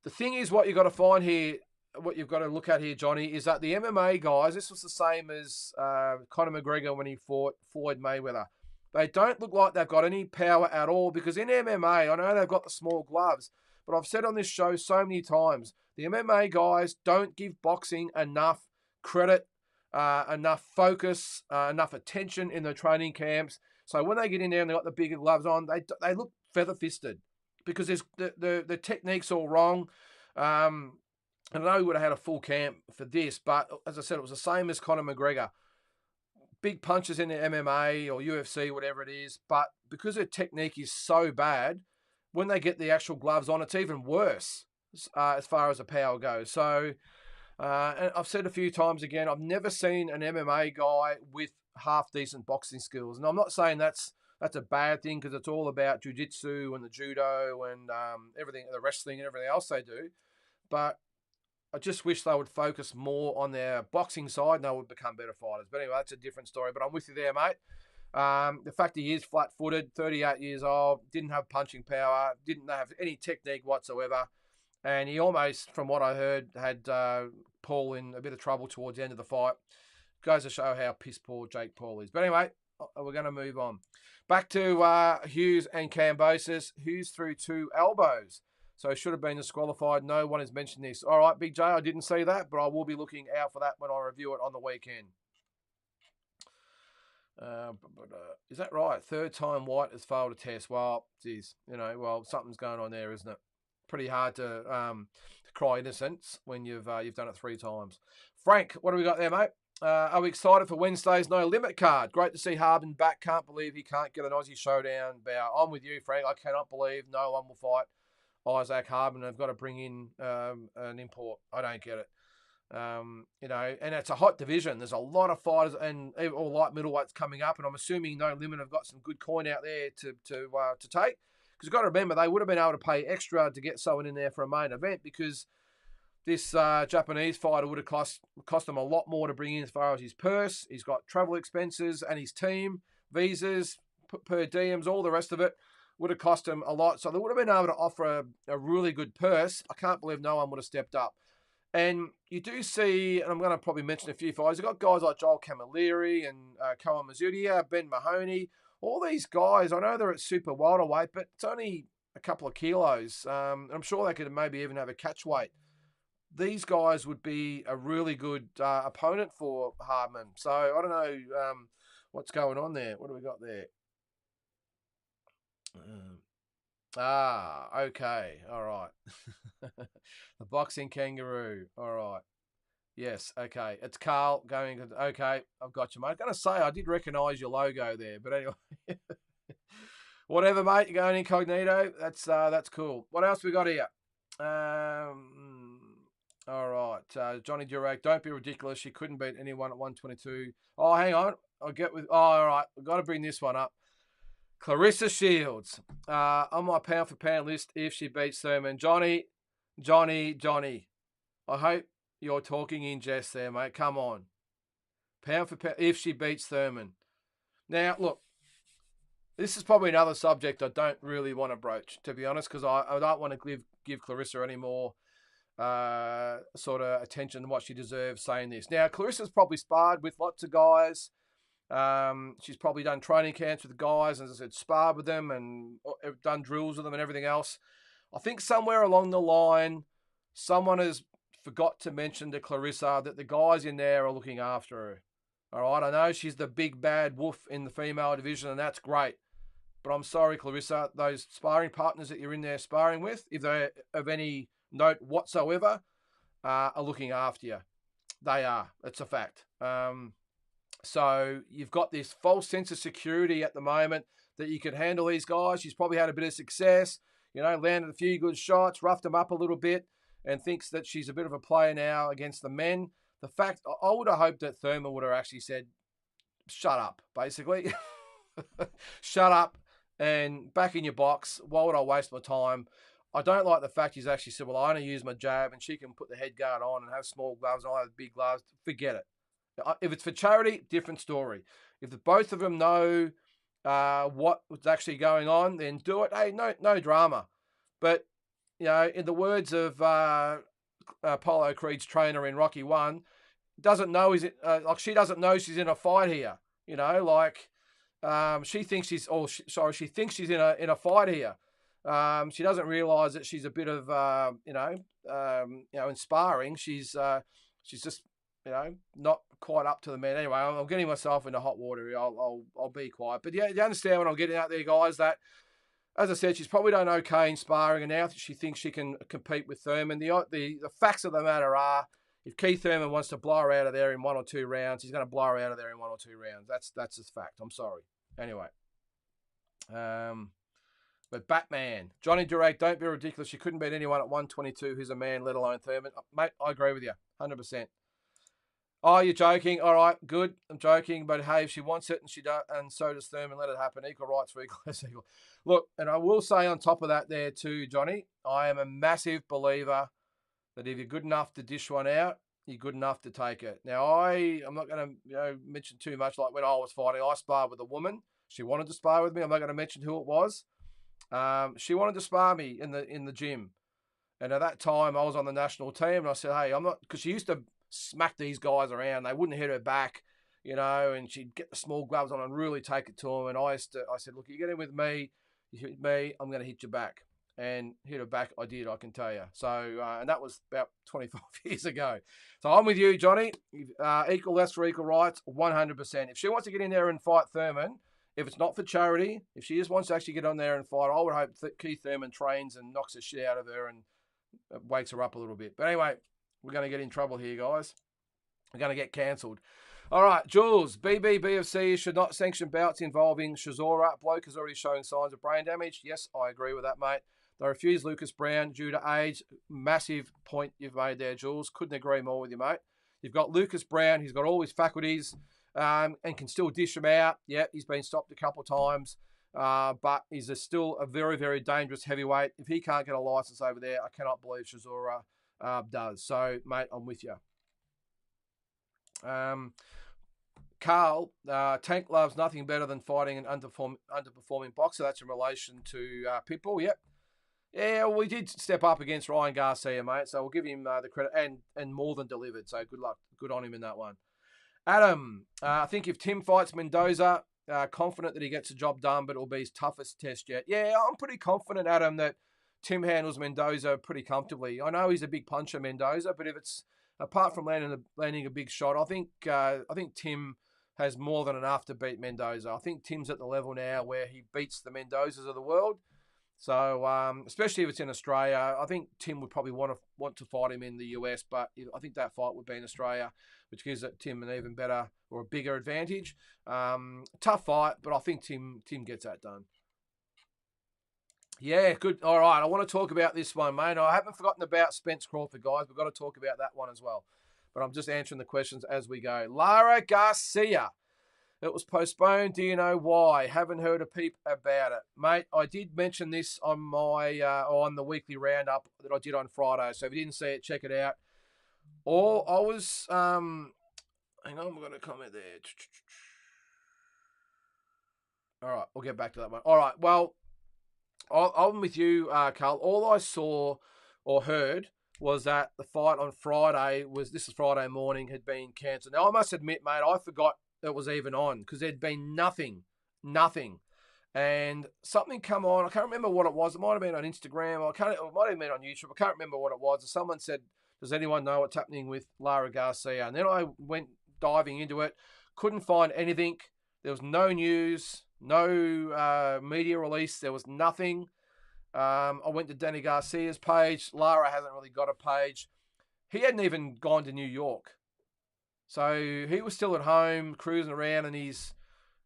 The thing is, what you've got to find here, what you've got to look at here, Johnny, is that the MMA guys, this was the same as Conor McGregor when he fought Floyd Mayweather. They don't look like they've got any power at all because in MMA, I know they've got the small gloves, but I've said on this show so many times, the MMA guys don't give boxing enough credit, enough focus, enough attention in the training camps. So when they get in there and they've got the bigger gloves on, they look feather-fisted because the technique's all wrong. And I know we would have had a full camp for this, but as I said, it was the same as Conor McGregor. Big punches in the MMA or UFC, whatever it is, but because their technique is so bad, when they get the actual gloves on, it's even worse as far as the power goes. So, and I've said a few times again, I've never seen an MMA guy with half-decent boxing skills. And I'm not saying that's a bad thing because it's all about jiu-jitsu and the judo and everything, the wrestling and everything else they do. But I just wish they would focus more on their boxing side and they would become better fighters. But anyway, that's a different story. But I'm with you there, mate. The fact he is flat-footed, 38 years old, didn't have punching power, didn't have any technique whatsoever. And he almost, from what I heard, had Paul in a bit of trouble towards the end of the fight. Goes to show how piss poor Jake Paul is. But anyway, we're going to move on. Back to Hughes and Kambosos. Hughes threw 2 elbows. So should have been disqualified. No one has mentioned this. All right, Big J, I didn't see that, but I will be looking out for that when I review it on the weekend. Is that right? Third time White has failed a test. Well, geez, something's going on there, isn't it? Pretty hard to cry innocence when you've done it 3 times. Frank, what do we got there, mate? Are we excited for Wednesday's No Limit card? Great to see Harbin back. Can't believe he can't get an Aussie Showdown bout. I'm with you, Frank. I cannot believe no one will fight Isaac Harbin. They've got to bring in an import. I don't get it. And it's a hot division. There's a lot of fighters and all light middleweights coming up, and I'm assuming No Limit have got some good coin out there to take. Because you've got to remember, they would have been able to pay extra to get someone in there for a main event because this Japanese fighter would have cost them a lot more to bring in as far as his purse. He's got travel expenses and his team, visas, per diems, all the rest of it. Would have cost him a lot. So they would have been able to offer a really good purse. I can't believe no one would have stepped up. And you do see, and I'm going to probably mention a few fighters. You've got guys like Joel Camilleri and Koa Mazudia, Ben Mahoney. All these guys, I know they're at super welterweight, but it's only a couple of kilos. I'm sure they could maybe even have a catch weight. These guys would be a really good opponent for Hardman. So I don't know what's going on there. What do we got there? Okay. All right. The boxing kangaroo. All right. Yes. Okay. It's Carl going. Okay. I've got you, mate. I'm going to say I did recognise your logo there, but anyway. Whatever, mate. You're going incognito. That's cool. What else we got here? All right. Johnny Durack, don't be ridiculous. She couldn't beat anyone at 122. Oh, hang on. I'll get with. Oh, all right. We've got to bring this one up. Clarissa Shields on my pound for pound list if she beats Thurman. Johnny. I hope you're talking in jest there, mate. Come on. Pound for pound if she beats Thurman. Now, look, this is probably another subject I don't really want to broach, to be honest, because I don't want to give Clarissa any more sort of attention than what she deserves saying this. Now, Clarissa's probably sparred with lots of guys. She's probably done training camps with the guys, and as I said, sparred with them and done drills with them and everything else. I think somewhere along the line, someone has forgot to mention to Clarissa that the guys in there are looking after her. All right, I know she's the big bad wolf in the female division, and that's great. But I'm sorry, Clarissa, those sparring partners that you're in there sparring with, if they're of any note whatsoever, are looking after you. They are. It's a fact. So you've got this false sense of security at the moment that you can handle these guys. She's probably had a bit of success, landed a few good shots, roughed them up a little bit, and thinks that she's a bit of a player now against the men. The fact, I would have hoped that Thurman would have actually said, shut up, basically. Shut up and back in your box. Why would I waste my time? I don't like the fact he's actually said, well, I only use my jab and she can put the head guard on and have small gloves and I have big gloves. Forget it. If it's for charity, different story. If the both of them know what's actually going on, then do it. Hey, no drama. But, in the words of Apollo Creed's trainer in Rocky 1, doesn't know she doesn't know she's in a fight here. She thinks she thinks she's in a fight here. She doesn't realise that she's a bit of in sparring. She's just not quite up to the man. Anyway, I'm getting myself into hot water here. I'll be quiet. But yeah, you understand what I'm getting out there, guys, that, as I said, she's probably done okay in sparring, and now she thinks she can compete with Thurman. The facts of the matter are, if Keith Thurman wants to blow her out of there in 1 or 2 rounds, he's going to blow her out of there in 1 or 2 rounds. That's a fact. I'm sorry. Anyway. But Batman, Johnny Durack, don't be ridiculous. She couldn't beat anyone at 122 who's a man, let alone Thurman. Mate, I agree with you, 100%. Oh, you're joking? All right, good. I'm joking, but hey, if she wants it and she does, and so does Thurman, let it happen. Equal rights for equal is equal. Look, and I will say on top of that there too, Johnny, I am a massive believer that if you're good enough to dish one out, you're good enough to take it. Now, I'm not going to mention too much. Like when I was fighting, I sparred with a woman. She wanted to spar with me. I'm not going to mention who it was. She wanted to spar me in the gym, and at that time I was on the national team, and I said, "Hey, I'm not," because she used to smack these guys around. They wouldn't hit her back, and she'd get the small gloves on and really take it to them. And I said, "Look, you get in with me, you hit me, I'm going to hit you back." And hit her back, I did, I can tell you. So, and that was about 25 years ago. So I'm with you, Johnny. Equal less for equal rights, 100%. If she wants to get in there and fight Thurman, if it's not for charity, if she just wants to actually get on there and fight, I would hope that Keith Thurman trains and knocks the shit out of her and wakes her up a little bit. But anyway, we're going to get in trouble here, guys. We're going to get cancelled. All right, Jules, BBBFC should not sanction bouts involving Chisora. Bloke is already showing signs of brain damage. Yes, I agree with that, mate. They refused Lucas Brown due to age. Massive point you've made there, Jules. Couldn't agree more with you, mate. You've got Lucas Brown. He's got all his faculties and can still dish them out. Yeah, he's been stopped a couple of times, but he's still a very, very dangerous heavyweight. If he can't get a license over there, I cannot believe Chisora does. So, mate, I'm with you. Carl, Tank loves nothing better than fighting an underperforming boxer. That's in relation to Pitbull. Yep. Yeah, we did step up against Ryan Garcia, mate. So we'll give him the credit and more than delivered. So good luck, good on him in that one. Adam, I think if Tim fights Mendoza, confident that he gets the job done, but it'll be his toughest test yet. Yeah, I'm pretty confident, Adam, that Tim handles Mendoza pretty comfortably. I know he's a big puncher, Mendoza, but if it's apart from landing a big shot, I think Tim has more than enough to beat Mendoza. I think Tim's at the level now where he beats the Mendozas of the world. So, especially if it's in Australia, I think Tim would probably want to fight him in the US, but I think that fight would be in Australia, which gives Tim an even better or a bigger advantage. Tough fight, but I think Tim gets that done. Yeah, good. All right, I want to talk about this one, mate. I haven't forgotten about Spence Crawford, guys. We've got to talk about that one as well. But I'm just answering the questions as we go. Lara Garcia. It was postponed. Do you know why? Haven't heard a peep about it, mate. I did mention this on my on the weekly roundup that I did on Friday. So if you didn't see it, check it out. Or I was hang on, we've got a comment there. All right, we'll get back to that one. All right, well, I'm with you, Carl. All I saw or heard was that the fight on Friday this is Friday morning, had been cancelled. Now, I must admit, mate, I forgot it was even on because there'd been nothing. And something come on. I can't remember what it was. It might have been on Instagram. It might have been on YouTube. I can't remember what it was. And someone said, does anyone know what's happening with Lara Garcia? And then I went diving into it. Couldn't find anything. There was no news, no media release. There was nothing. I went to Danny Garcia's page. Lara hasn't really got a page. He hadn't even gone to New York. So he was still at home, cruising around in his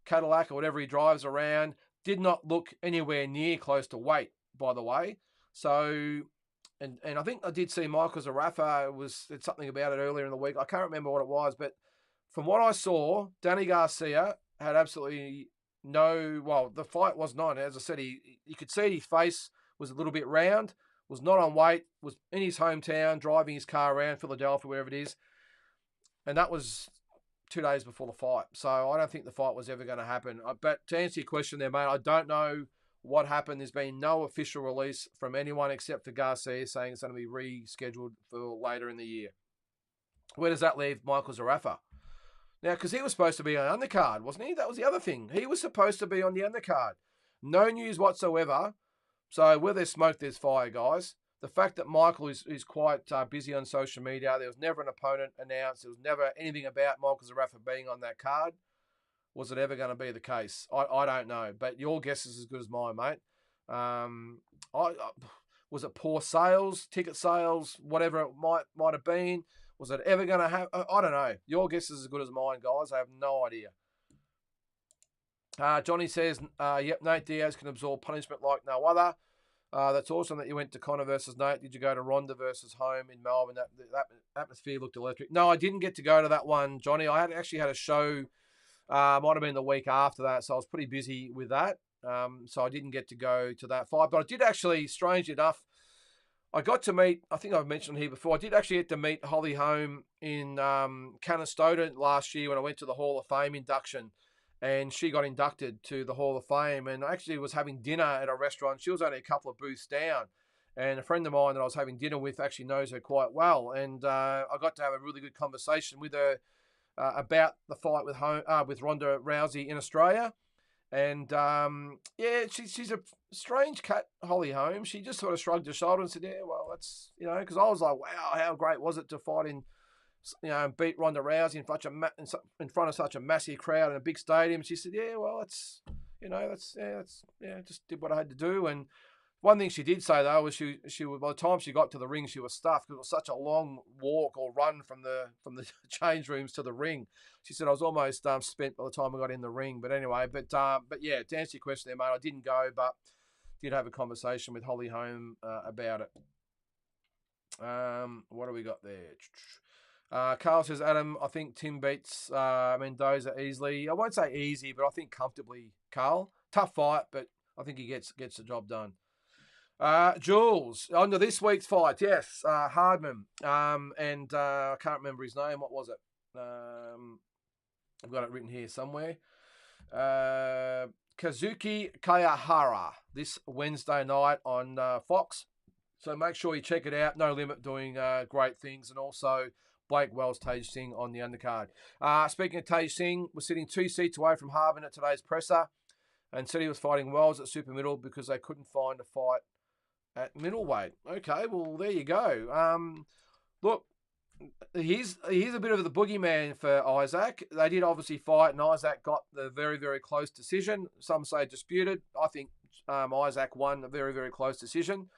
Cadillac or whatever he drives around. Did not look anywhere near close to weight, by the way. So, and I think I did see Michael Zarafa said something about it earlier in the week. I can't remember what it was, but from what I saw, Danny Garcia had absolutely the fight wasn't on. As I said, you could see his face was a little bit round, was not on weight, was in his hometown, driving his car around Philadelphia, wherever it is. And that was 2 days before the fight. So I don't think the fight was ever going to happen. But to answer your question there, mate, I don't know what happened. There's been no official release from anyone except for Garcia saying it's going to be rescheduled for later in the year. Where does that leave Michael Zarafa? Now, because he was supposed to be on the undercard, wasn't he? That was the other thing. He was supposed to be on the undercard. No news whatsoever. So where there's smoke, there's fire, guys. The fact that Michael is quite busy on social media, there was never an opponent announced. There was never anything about Michael Zarafa being on that card. Was it ever going to be the case? I don't know, but your guess is as good as mine, mate. Was it poor sales, ticket sales, whatever it might have been? Was it ever going to happen? I don't know. Your guess is as good as mine, guys. I have no idea. Johnny says, yep, Nate Diaz can absorb punishment like no other. That's awesome that you went to Connor versus Nate. Did you go to Ronda versus Home in Melbourne? That atmosphere looked electric. No, I didn't get to go to that one, Johnny. I actually had a show, might have been the week after that, so I was pretty busy with that. So I didn't get to go to that fight. But I did actually, strangely enough, I got to meet, I think I've mentioned here before, I did actually get to meet Holly Holm in Canastota last year when I went to the Hall of Fame induction. And she got inducted to the Hall of Fame, and I actually was having dinner at a restaurant. She was only a couple of booths down, and a friend of mine that I was having dinner with actually knows her quite well, and I got to have a really good conversation with her about the fight with Ronda Rousey in Australia. And she's a strange cat, Holly Holm. She just sort of shrugged her shoulder and said, "Yeah, well, that's because I was like, wow, how great was it to fight in." Beat Ronda Rousey in front of such a massive crowd in a big stadium. She said, "Yeah, well, that's just did what I had to do." And one thing she did say though was she by the time she got to the ring, she was stuffed because it was such a long walk or run from the change rooms to the ring. She said I was almost spent by the time I got in the ring. But anyway, but yeah, to answer your question there, mate, I didn't go, but did have a conversation with Holly Holm about it. What do we got there? Carl says, Adam, I think Tim beats Mendoza easily. I won't say easy, but I think comfortably, Carl. Tough fight, but I think he gets the job done. Jules, on to this week's fight. Yes, Hardman. And I can't remember his name. What was it? I've got it written here somewhere. Kazuki Kayahara this Wednesday night on Fox. So make sure you check it out. No Limit doing great things, and also Blake Wells, Tej Singh on the undercard. Speaking of Tej Singh, we're sitting 2 seats away from Harbin at today's presser, and said he was fighting Wells at super middle because they couldn't find a fight at middleweight. Okay, well there you go. Look, he's a bit of the boogeyman for Isaac. They did obviously fight, and Isaac got the very, very close decision. Some say disputed. I think Isaac won a very, very close decision.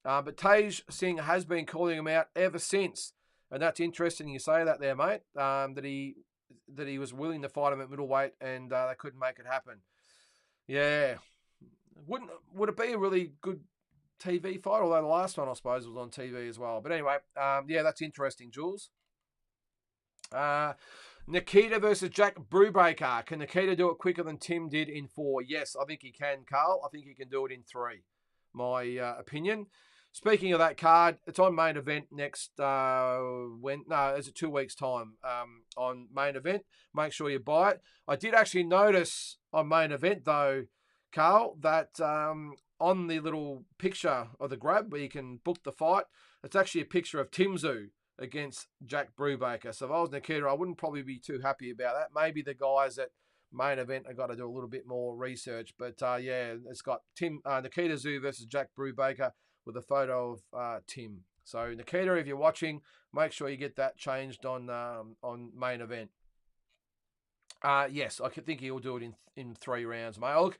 But Tej Singh has been calling him out ever since, and that's interesting. You say that there, mate. That he was willing to fight him at middleweight, and they couldn't make it happen. Yeah, would it be a really good TV fight? Although the last one, I suppose, was on TV as well. But anyway, yeah, that's interesting, Jules. Nikita versus Jack Brubaker. Can Nikita do it quicker than Tim did in 4? Yes, I think he can, Carl. I think he can do it in 3. My opinion. Speaking of that card, it's on main event next it's 2 weeks time on main event. Make sure you buy it. I did actually notice on main event though, Carl, that on the little picture of the grab where you can book the fight, it's actually a picture of Tim Tszyu against Jack Brubaker. So if I was Nikita, I wouldn't probably be too happy about that. Maybe the guys at main event have got to do a little bit more research. But yeah, it's got Nikita Tszyu versus Jack Brubaker with a photo of Tim. So Nikita, if you're watching, make sure you get that changed on main event. Yes, I think he'll do it in 3 rounds, mate. Look,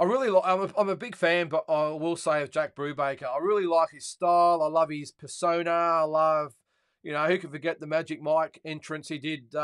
I'm a big fan, but I will say of Jack Brubaker, I really like his style. I love his persona. I love, who can forget the Magic Mike entrance he did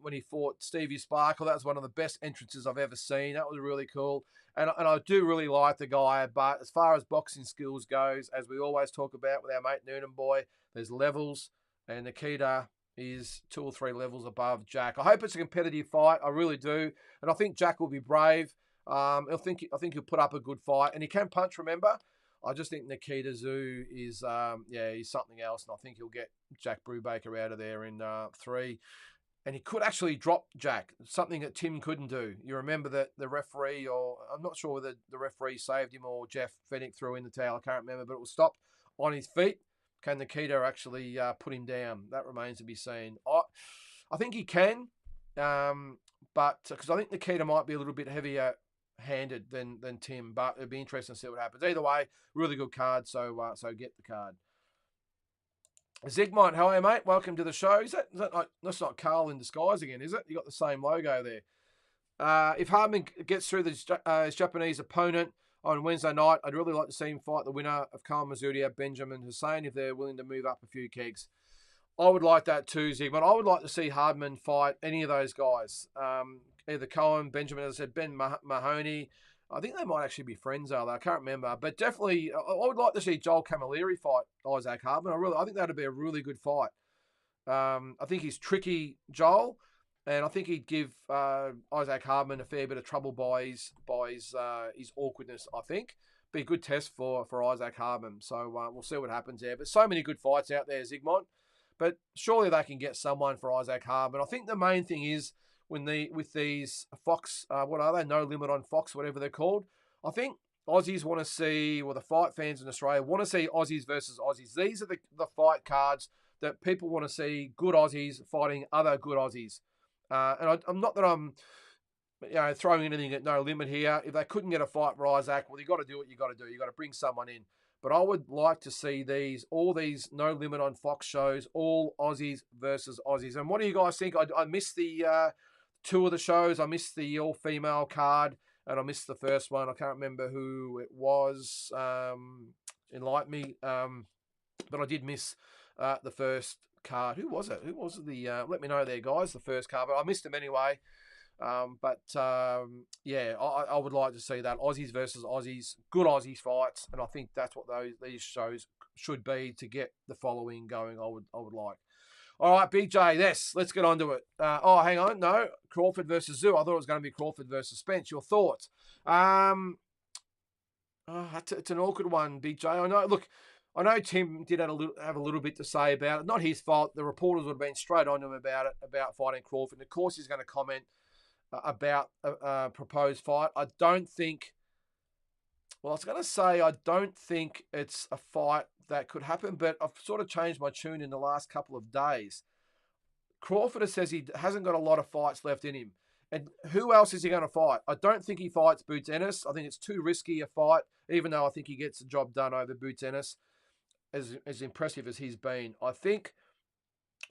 when he fought Stevie Sparkle. That was one of the best entrances I've ever seen. That was really cool. And I do really like the guy, but as far as boxing skills goes, as we always talk about with our mate Noonan Boy, there's levels, and Nikita is 2 or 3 levels above Jack. I hope it's a competitive fight. I really do. And I think Jack will be brave. I think he'll put up a good fight, and he can punch. Remember, I just think Nikita Tszyu is he's something else, and I think he'll get Jack Brubaker out of there in 3, and he could actually drop Jack, something that Tim couldn't do. You remember that the referee, or I'm not sure whether the referee saved him or Jeff Fennick threw in the towel. I can't remember, but it was stopped on his feet. Can Nikita actually put him down? That remains to be seen. I think he can, but because I think Nikita might be a little bit heavier handed than Tim, but it'd be interesting to see what happens. Either way, really good card, so get the card. Zigmont, how are you, mate? Welcome to the show. Is that like, that's not Carl in disguise again, is it? You got the same logo there. If Hardman gets through his Japanese opponent on Wednesday night, I'd really like to see him fight the winner of Khan Mazudia, Benjamin Hussein, if they're willing to move up a few kegs. I would like that too, Zigmont. I would like to see Hardman fight any of those guys. Either Cohen, Benjamin, as I said, Ben Mahoney. I think they might actually be friends, are they? I can't remember. But definitely, I would like to see Joel Camilleri fight Isaac Hardman. I think that would be a really good fight. I think he's tricky, Joel, and I think he'd give Isaac Hardman a fair bit of trouble by his awkwardness, I think. Be a good test for Isaac Hardman. So we'll see what happens there. But so many good fights out there, Zigmont. But surely they can get someone for Isaac Hardman. I think the main thing is, with these Fox, what are they? No Limit on Fox, whatever they're called. I think Aussies want to see, or the fight fans in Australia want to see Aussies versus Aussies. These are the fight cards that people want to see good Aussies fighting other good Aussies. And I'm not that I'm throwing anything at No Limit here. If they couldn't get a fight for Isaac, well, you got to do what you got to do. You got to bring someone in. But I would like to see all these No Limit on Fox shows, all Aussies versus Aussies. And what do you guys think? I missed the 2 of the shows. I missed the all-female card, and I missed the first one. I can't remember who it was. Enlighten me. But I did miss the first card. Who was it? Who was the... let me know there, guys, the first card. But I missed them anyway. I would like to see that. Aussies versus Aussies. Good Aussies fights. And I think that's what these shows should be to get the following going. I would like. All right, Big J, yes, let's get on to it. Hang on. No, Crawford versus Tszyu. I thought it was going to be Crawford versus Spence. Your thoughts? It's an awkward one, Big J. I know Tim did have a little bit to say about it. Not his fault. The reporters would have been straight on to him about fighting Crawford. And of course, he's going to comment about a proposed fight. I don't think. Well, I was going to say I don't think it's a fight that could happen, but I've sort of changed my tune in the last couple of days. Crawford says he hasn't got a lot of fights left in him. And who else is he going to fight? I don't think he fights Boots Ennis. I think it's too risky a fight, even though I think he gets the job done over Boots Ennis, as impressive as he's been. I think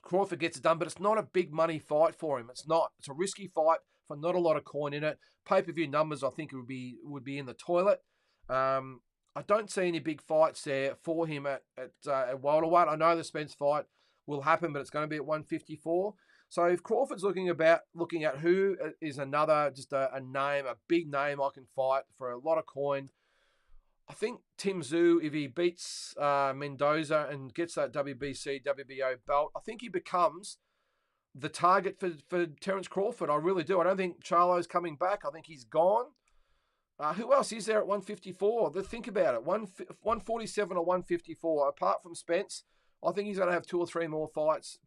Crawford gets it done, but it's not a big money fight for him. It's not. It's a risky fight for not a lot of coin in it. Pay-per-view numbers, I think, would be in the toilet. I don't see any big fights there for him at welterweight. I know the Spence fight will happen, but it's going to be at 154. So if Crawford's looking at who is another, just a name, a big name I can fight for a lot of coin, I think Tim Tszyu, if he beats Mendoza and gets that WBC, WBO belt, I think he becomes the target for Terence Crawford. I really do. I don't think Charlo's coming back. I think he's gone. Who else is there at 154? Think about it. 147 or 154. Apart from Spence, I think he's going to have 2 or 3 more fights.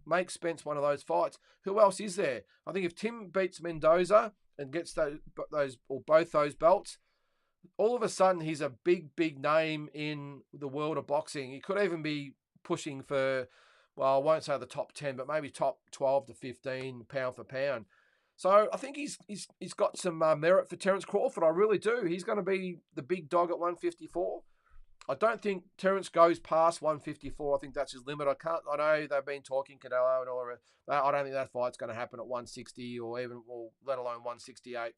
Make Spence one of those fights. Who else is there? I think if Tim beats Mendoza and gets those or both those belts, all of a sudden he's a big name in the world of boxing. He could even be pushing for, well, I won't say the top 10, but maybe top 12 to 15 pound for pound. So I think he's got some merit for Terence Crawford. I really do. He's going to be the big dog at 154. I don't think Terence goes past 154. I think that's his limit. I know they've been talking Canelo and all of it. I don't think that fight's going to happen at 160 or let alone 168.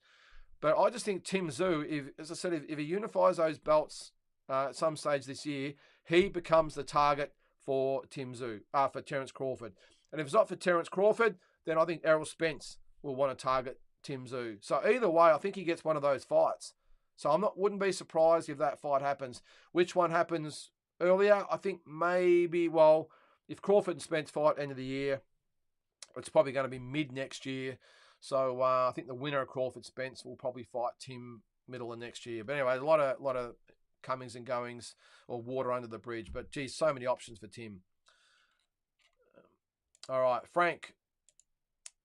But I just think Tim Tszyu, as I said, if he unifies those belts at some stage this year, he becomes the target for for Terence Crawford. And if it's not for Terence Crawford, then I think Errol Spence will want to target Tim Tszyu. So either way, I think he gets one of those fights. So wouldn't be surprised if that fight happens. Which one happens earlier? I think maybe, if Crawford and Spence fight end of the year, it's probably going to be mid next year. So I think the winner of Crawford Spence will probably fight Tim middle of next year. But anyway, a lot of comings and goings or water under the bridge. But geez, so many options for Tim. All right, Frank.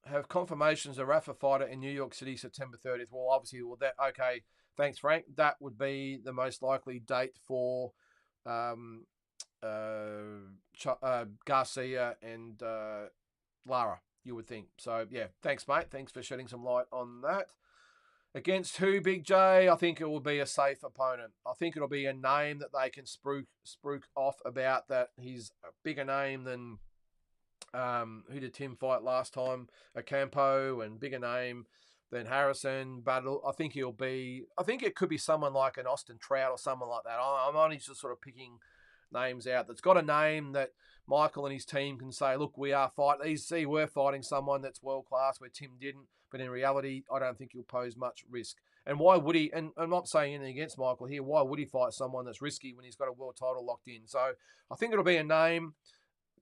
Have confirmations of Rafa fighter in New York City September 30th. Well, obviously, okay. Thanks, Frank. That would be the most likely date for Garcia and Lara, you would think. So, yeah, thanks, mate. Thanks for shedding some light on that. Against who, Big J? I think it will be a safe opponent. I think it'll be a name that they can spruik off about, that he's a bigger name than who did Tim fight last time? Ocampo, and bigger name than Harrison. But I think it could be someone like an Austin Trout or someone like that. I'm only just sort of picking names out that's got a name that Michael and his team can say, look, we're fighting someone that's world class where Tim didn't. But in reality, I don't think he'll pose much risk. And why would he? And I'm not saying anything against Michael here. Why would he fight someone that's risky when he's got a world title locked in? So I think it'll be a name,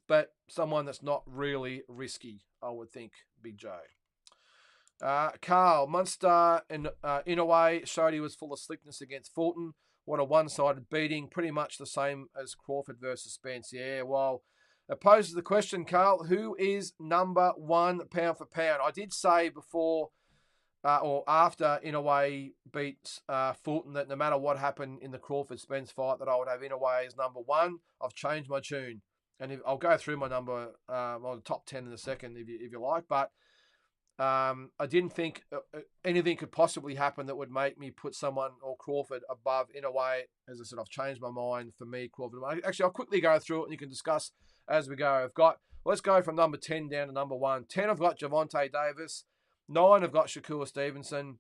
but someone that's not really risky, I would think, Big J. Carl, Munster and Inoue showed he was full of slickness against Fulton. What a one-sided beating, pretty much the same as Crawford versus Spence. Yeah, well, it poses the question, Carl, who is number 1 pound for pound? I did say before or after Inoue beats Fulton that no matter what happened in the Crawford-Spence fight, that I would have Inoue as number 1. I've changed my tune. And I'll go through my number, the top 10 in a second if you like. But I didn't think anything could possibly happen that would make me put someone or Crawford above Inoue. As I said, I've changed my mind. For me, Crawford. Actually, I'll quickly go through it and you can discuss as we go. Let's go from number 10 down to number 1. 10, I've got Gervonta Davis. 9, I've got Shakur Stevenson.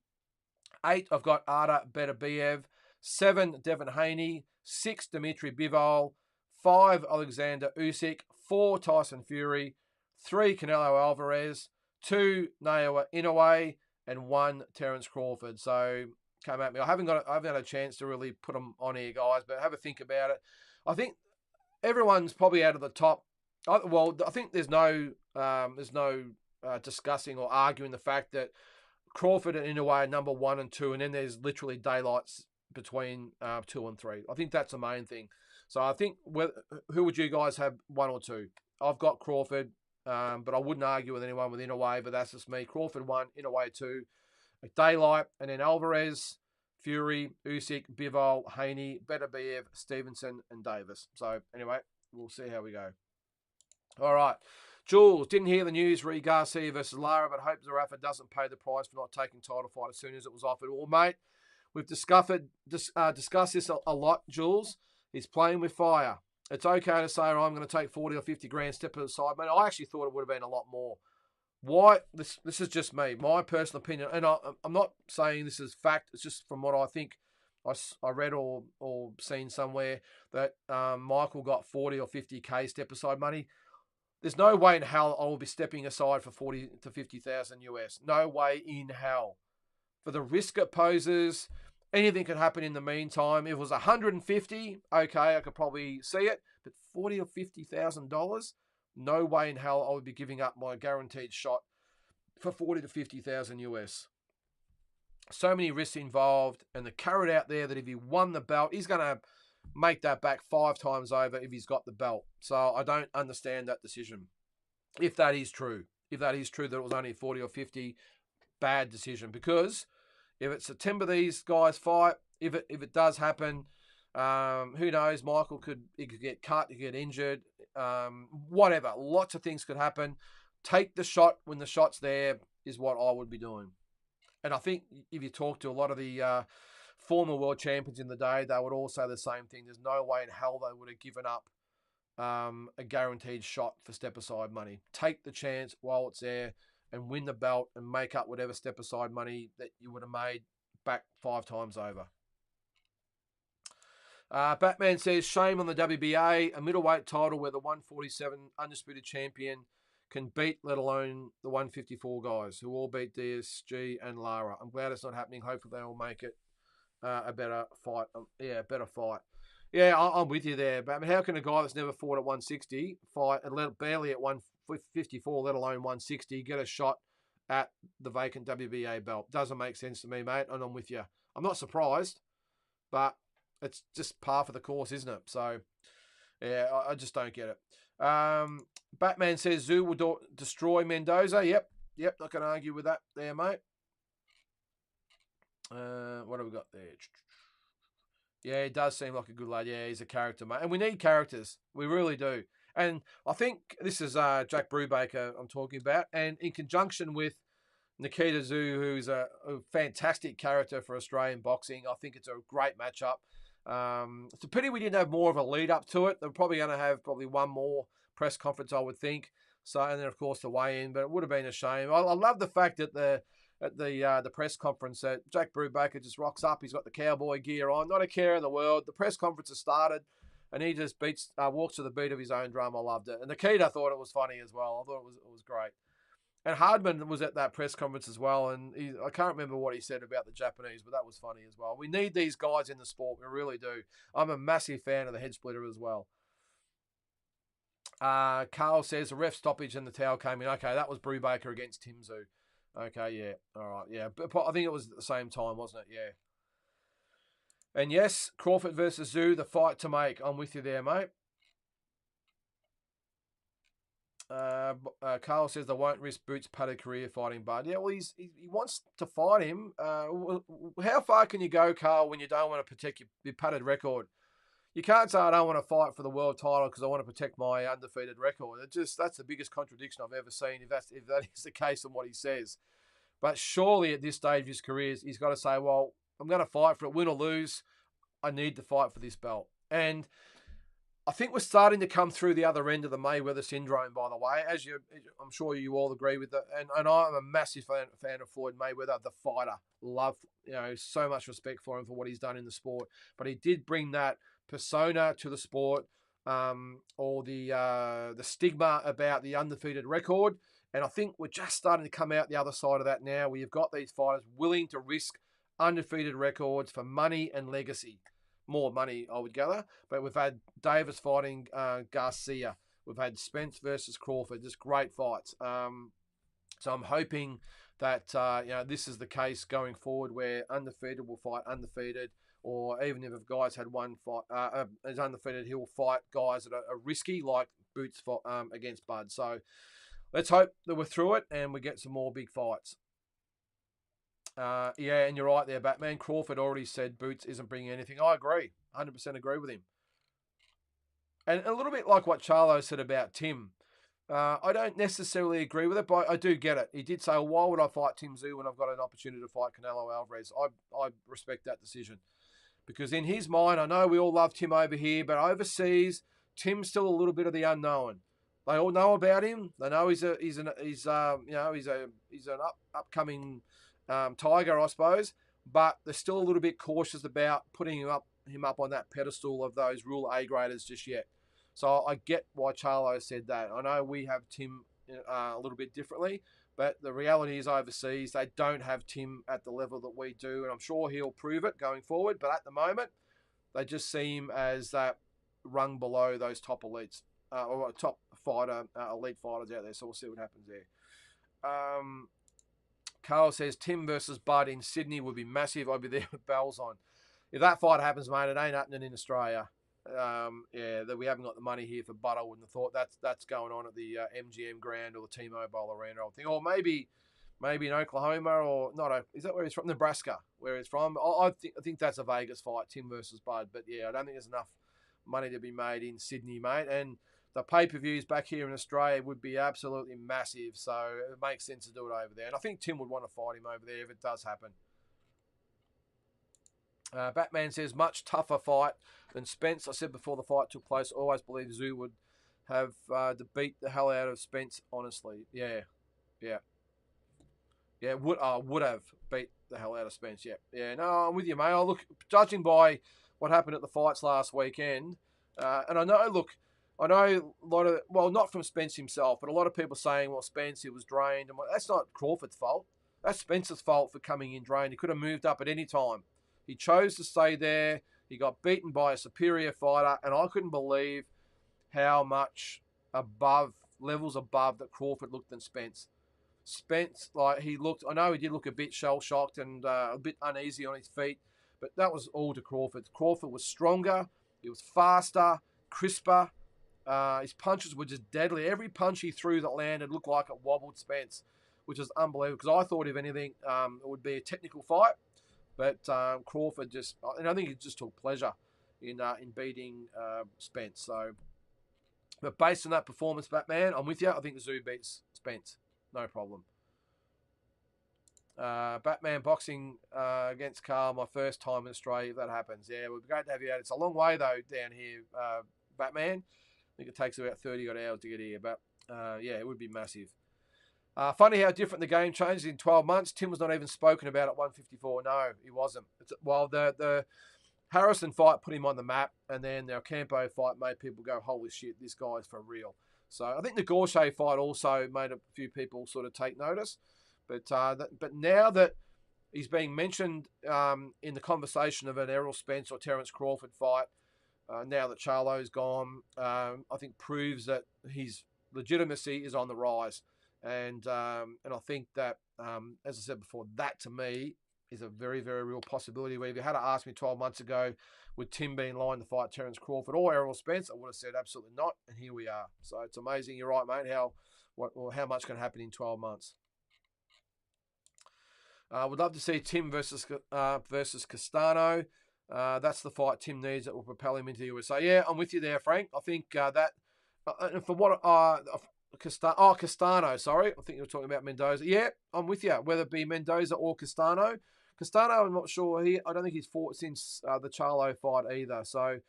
8, I've got Arda Beterbiev. 7, Devin Haney. 6, Dimitri Bivol. 5, Alexander Usyk. 4, Tyson Fury. 3, Canelo Alvarez. 2, Naoya Inoue. And 1, Terence Crawford. So come at me. I haven't had a chance to really put them on here, guys, but have a think about it. I think everyone's probably out of the top. Well, I think there's no discussing or arguing the fact that Crawford and Inoue are number 1 and 2, and then there's literally daylights between 2 and 3. I think that's the main thing. So I think, who would you guys have, 1 or 2? I've got Crawford. but I wouldn't argue with anyone with Inoue, but that's just me. Crawford 1, Inoue 2, Daylight, and then Alvarez, Fury, Usyk, Bivol, Haney, Beterbiev, Stevenson, and Davis. So anyway, we'll see how we go. All right. Jules, didn't hear the news re Garcia versus Lara, but hope Zarafa doesn't pay the price for not taking title fight as soon as it was offered. Well, mate, we've discussed this a lot, Jules. He's playing with fire. It's okay to say, oh, I'm going to take 40 or 50 grand, step aside. Mate, I actually thought it would have been a lot more. Why? This is just me, my personal opinion. And I'm not saying this is fact. It's just from what I think I read or seen somewhere that Michael got 40 or 50K step aside money. There's no way in hell I will be stepping aside for 40 to 50,000 US. No way in hell. For the risk it poses, anything could happen in the meantime. If it was 150, okay, I could probably see it. But 40 or $50,000, no way in hell I would be giving up my guaranteed shot for 40 to 50,000 US. So many risks involved, and the carrot out there that if he won the belt, he's going to make that back 5 times over if he's got the belt. So I don't understand that decision. If that is true. If that is true that it was only 40 or 50, bad decision. Because if it's September these guys fight, if it does happen, who knows? Michael could get cut, he could get injured, whatever. Lots of things could happen. Take the shot when the shot's there is what I would be doing. And I think if you talk to a lot of the former world champions in the day, they would all say the same thing. There's no way in hell they would have given up a guaranteed shot for step-aside money. Take the chance while it's there and win the belt and make up whatever step-aside money that you would have made back 5 times over. Batman says, shame on the WBA, a middleweight title where the 147 undisputed champion can beat, let alone the 154 guys who all beat DSG and Lara. I'm glad it's not happening. Hopefully they will make it a better fight. Better fight. Yeah, I'm with you there. But I mean, how can a guy that's never fought at 160 fight barely at 154, let alone 160, get a shot at the vacant WBA belt? Doesn't make sense to me, mate, and I'm with you. I'm not surprised, but it's just par for the course, isn't it? So, yeah, I just don't get it. Batman says Zoo will destroy Mendoza. Yep, not going to argue with that there, mate. What have we got there? Yeah, it does seem like a good lad. Yeah, he's a character, mate. And we need characters. We really do. And I think this is Jack Brubaker I'm talking about. And in conjunction with Nikita Tszyu, who's a fantastic character for Australian boxing, I think it's a great matchup. It's a pity we didn't have more of a lead up to it. They're probably going to have one more press conference, I would think. So, and then of course the weigh-in, but it would have been a shame. I love the fact that at the press conference that Jack Brubaker just rocks up. He's got the cowboy gear on, not a care in the world. The press conference has started, and he just walks to the beat of his own drum. I loved it, and Nikita thought it was funny as well. I thought it was great. And Hardman was at that press conference as well, and I can't remember what he said about the Japanese, but that was funny as well. We need these guys in the sport. We really do. I'm a massive fan of the head splitter as well. Carl says the ref stoppage and the towel came in. Okay, that was Brubaker against Tim Tszyu. Okay, yeah. All right, yeah. But I think it was at the same time, wasn't it? Yeah. And yes, Crawford versus Tszyu, the fight to make. I'm with you there, mate. Carl says they won't risk Boots' padded career fighting Bud. Yeah, well, he wants to fight him. How far can you go, Carl, when you don't want to protect your padded record? You can't say I don't want to fight for the world title because I want to protect my undefeated record. That's the biggest contradiction I've ever seen. If that is the case, on what he says. But surely at this stage of his career, he's got to say, well, I'm going to fight for it, win or lose. I need to fight for this belt. And I think we're starting to come through the other end of the Mayweather syndrome, by the way, I'm sure you all agree with that. And I'm a massive fan of Floyd Mayweather, the fighter. Love, so much respect for him for what he's done in the sport. But he did bring that persona to the sport, or the stigma about the undefeated record. And I think we're just starting to come out the other side of that now, where you've got these fighters willing to risk undefeated records for money and legacy. More money, I would gather. But we've had Davis fighting Garcia. We've had Spence versus Crawford. Just great fights. So I'm hoping that this is the case going forward, where undefeated will fight undefeated, or even if guys had one fight as undefeated, he'll fight guys that are risky, like Boots against Bud. So let's hope that we're through it and we get some more big fights. Yeah, and you're right there, Batman. Crawford already said Boots isn't bringing anything. I agree. 100% agree with him. And a little bit like what Charlo said about Tim. I don't necessarily agree with it, but I do get it. He did say, well, why would I fight Tim Tszyu when I've got an opportunity to fight Canelo Alvarez? I respect that decision. Because in his mind, I know we all love Tim over here, but overseas, Tim's still a little bit of the unknown. They all know about him. They know he's an upcoming tiger, I suppose. But they're still a little bit cautious about putting him up on that pedestal of those rule A graders just yet. So I get why Charlo said that. I know we have Tim a little bit differently, but the reality is overseas, they don't have Tim at the level that we do, and I'm sure he'll prove it going forward. But at the moment, they just see him as that rung below those top elites, or top elite fighters out there. So we'll see what happens there. Carl says, Tim versus Bud in Sydney would be massive. I'd be there with bells on. If that fight happens, mate, it ain't happening in Australia. That we haven't got the money here for Bud. I wouldn't have thought that's going on at the MGM Grand or the T-Mobile Arena. I think, or maybe in Oklahoma or not. Is that where he's from? Nebraska, where he's from. I think that's a Vegas fight, Tim versus Bud. But yeah, I don't think there's enough money to be made in Sydney, mate. And the pay-per-views back here in Australia would be absolutely massive. So it makes sense to do it over there. And I think Tim would want to fight him over there if it does happen. Batman says, much tougher fight than Spence. I said before the fight took place, I always believed Tszyu would have to beat the hell out of Spence, honestly. Yeah. Would have beat the hell out of Spence, yeah. No, I'm with you, mate. Look, judging by what happened at the fights last weekend, and I know a lot of, well, not from Spence himself, but a lot of people saying, well, Spence, he was drained. And that's not Crawford's fault. That's Spence's fault for coming in drained. He could have moved up at any time. He chose to stay there. He got beaten by a superior fighter, and I couldn't believe how much levels above that Crawford looked than Spence. Spence, I know he did look a bit shell-shocked and a bit uneasy on his feet, but that was all to Crawford. Crawford was stronger. He was faster, crisper. His punches were just deadly. Every punch he threw that landed looked like it wobbled Spence, which is unbelievable because I thought, if anything, it would be a technical fight. But Crawford and I think he just took pleasure in beating Spence. So, but based on that performance, Batman, I'm with you. I think the Tszyu beats Spence, no problem. Batman boxing against Carl, my first time in Australia. If that happens, yeah, we'd be great to have you out. It's a long way though down here, Batman. I think it takes about 30 odd hours to get here, but yeah, it would be massive. Funny how different the game changed in 12 months. Tim was not even spoken about at 154. No, he wasn't. Well, the Harrison fight put him on the map, and then the Ocampo fight made people go, holy shit, this guy's for real. So I think the Gorche fight also made a few people sort of take notice. But now that he's being mentioned in the conversation of an Errol Spence or Terence Crawford fight, now that Charlo's gone, I think proves that his legitimacy is on the rise. And I think that, as I said before, that to me is a very, very real possibility. Where if you had to ask me 12 months ago, would Tim be in line to fight Terence Crawford or Errol Spence, I would have said absolutely not. And here we are. So it's amazing. You're right, mate. How much can happen in 12 months? Would love to see Tim versus Castano. That's the fight Tim needs that will propel him into the USA. Yeah, I'm with you there, Frank. I think that, and for what Castano, sorry. I think you were talking about Mendoza. Yeah, I'm with you. Whether it be Mendoza or Castano. Castano, I'm not sure. I don't think he's fought since the Charlo fight either. So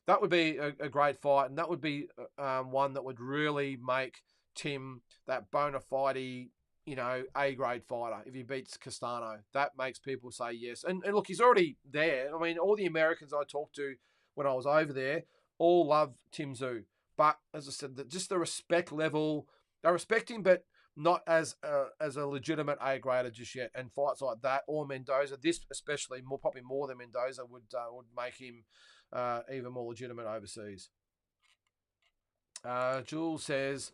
that would be a great fight, and that would be one that would really make Tim that bona fide, A-grade fighter if he beats Castano. That makes people say yes. And look, he's already there. I mean, all the Americans I talked to when I was over there all love Tim Tszyu. But as I said, just the respect level, they respect him, but not as a legitimate A-grader just yet. And fights like that or Mendoza, this especially, probably more than Mendoza, would make him even more legitimate overseas. Jules says,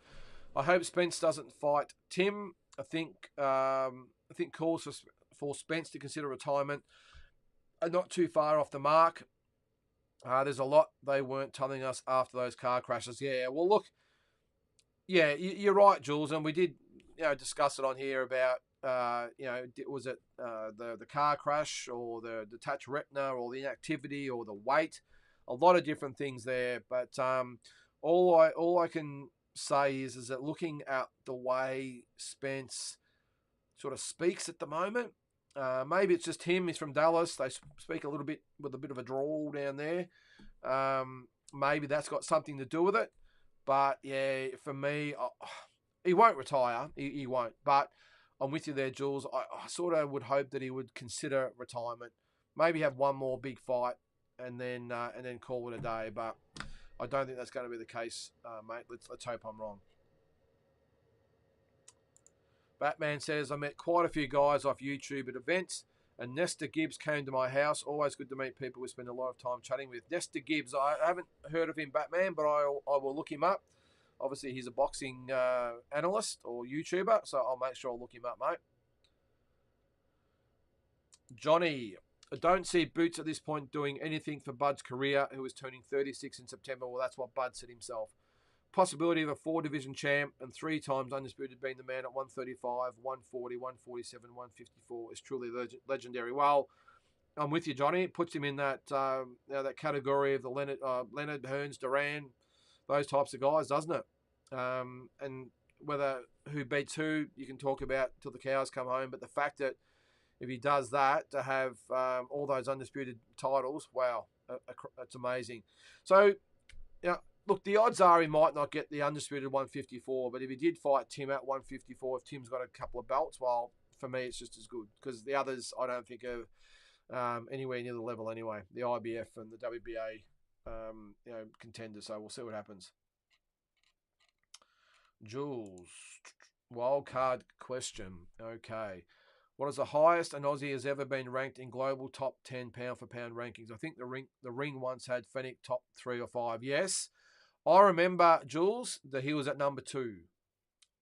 I hope Spence doesn't fight Tim. I think calls for Spence to consider retirement are not too far off the mark. There's a lot they weren't telling us after those car crashes. Yeah, well, look, Yeah, you're right, Jules, and we did discuss it on here about was it the car crash or the detached retina or the inactivity or the weight, a lot of different things there. But all I can say is that looking at the way Spence sort of speaks at the moment. Maybe it's just him. He's from Dallas. They speak a little bit with a bit of a drawl down there. Maybe that's got something to do with it. But yeah, for me, he won't retire. He won't. But I'm with you there, Jules. I sort of would hope that he would consider retirement. Maybe have one more big fight and then call it a day. But I don't think that's going to be the case, mate. Let's hope I'm wrong. Batman says, I met quite a few guys off YouTube at events, and Nesta Gibbs came to my house. Always good to meet people we spend a lot of time chatting with. Nesta Gibbs, I haven't heard of him, Batman, but I will look him up. Obviously, he's a boxing analyst or YouTuber, so I'll make sure I look him up, mate. Johnny, I don't see Boots at this point doing anything for Bud's career, who is turning 36 in September. Well, that's what Bud said himself. Possibility of a 4-division champ and 3 times undisputed being the man at 135, 140, 147, 154 is truly legendary. Well, I'm with you, Johnny. It puts him in that that category of the Leonard, Hearns, Duran, those types of guys, doesn't it? And whether who beats who, you can talk about till the cows come home. But the fact that if he does that, to have all those undisputed titles, wow, that's amazing. So, look, the odds are he might not get the undisputed 154, but if he did fight Tim at 154, if Tim's got a couple of belts, well, for me, it's just as good because the others I don't think are anywhere near the level anyway. The IBF and the WBA, contenders. So we'll see what happens. Jules, wild card question. Okay. What is the highest an Aussie has ever been ranked in global top 10 pound for pound rankings? I think the ring once had Fennick top 3 or 5. Yes. I remember, Jules, that he was at number 2.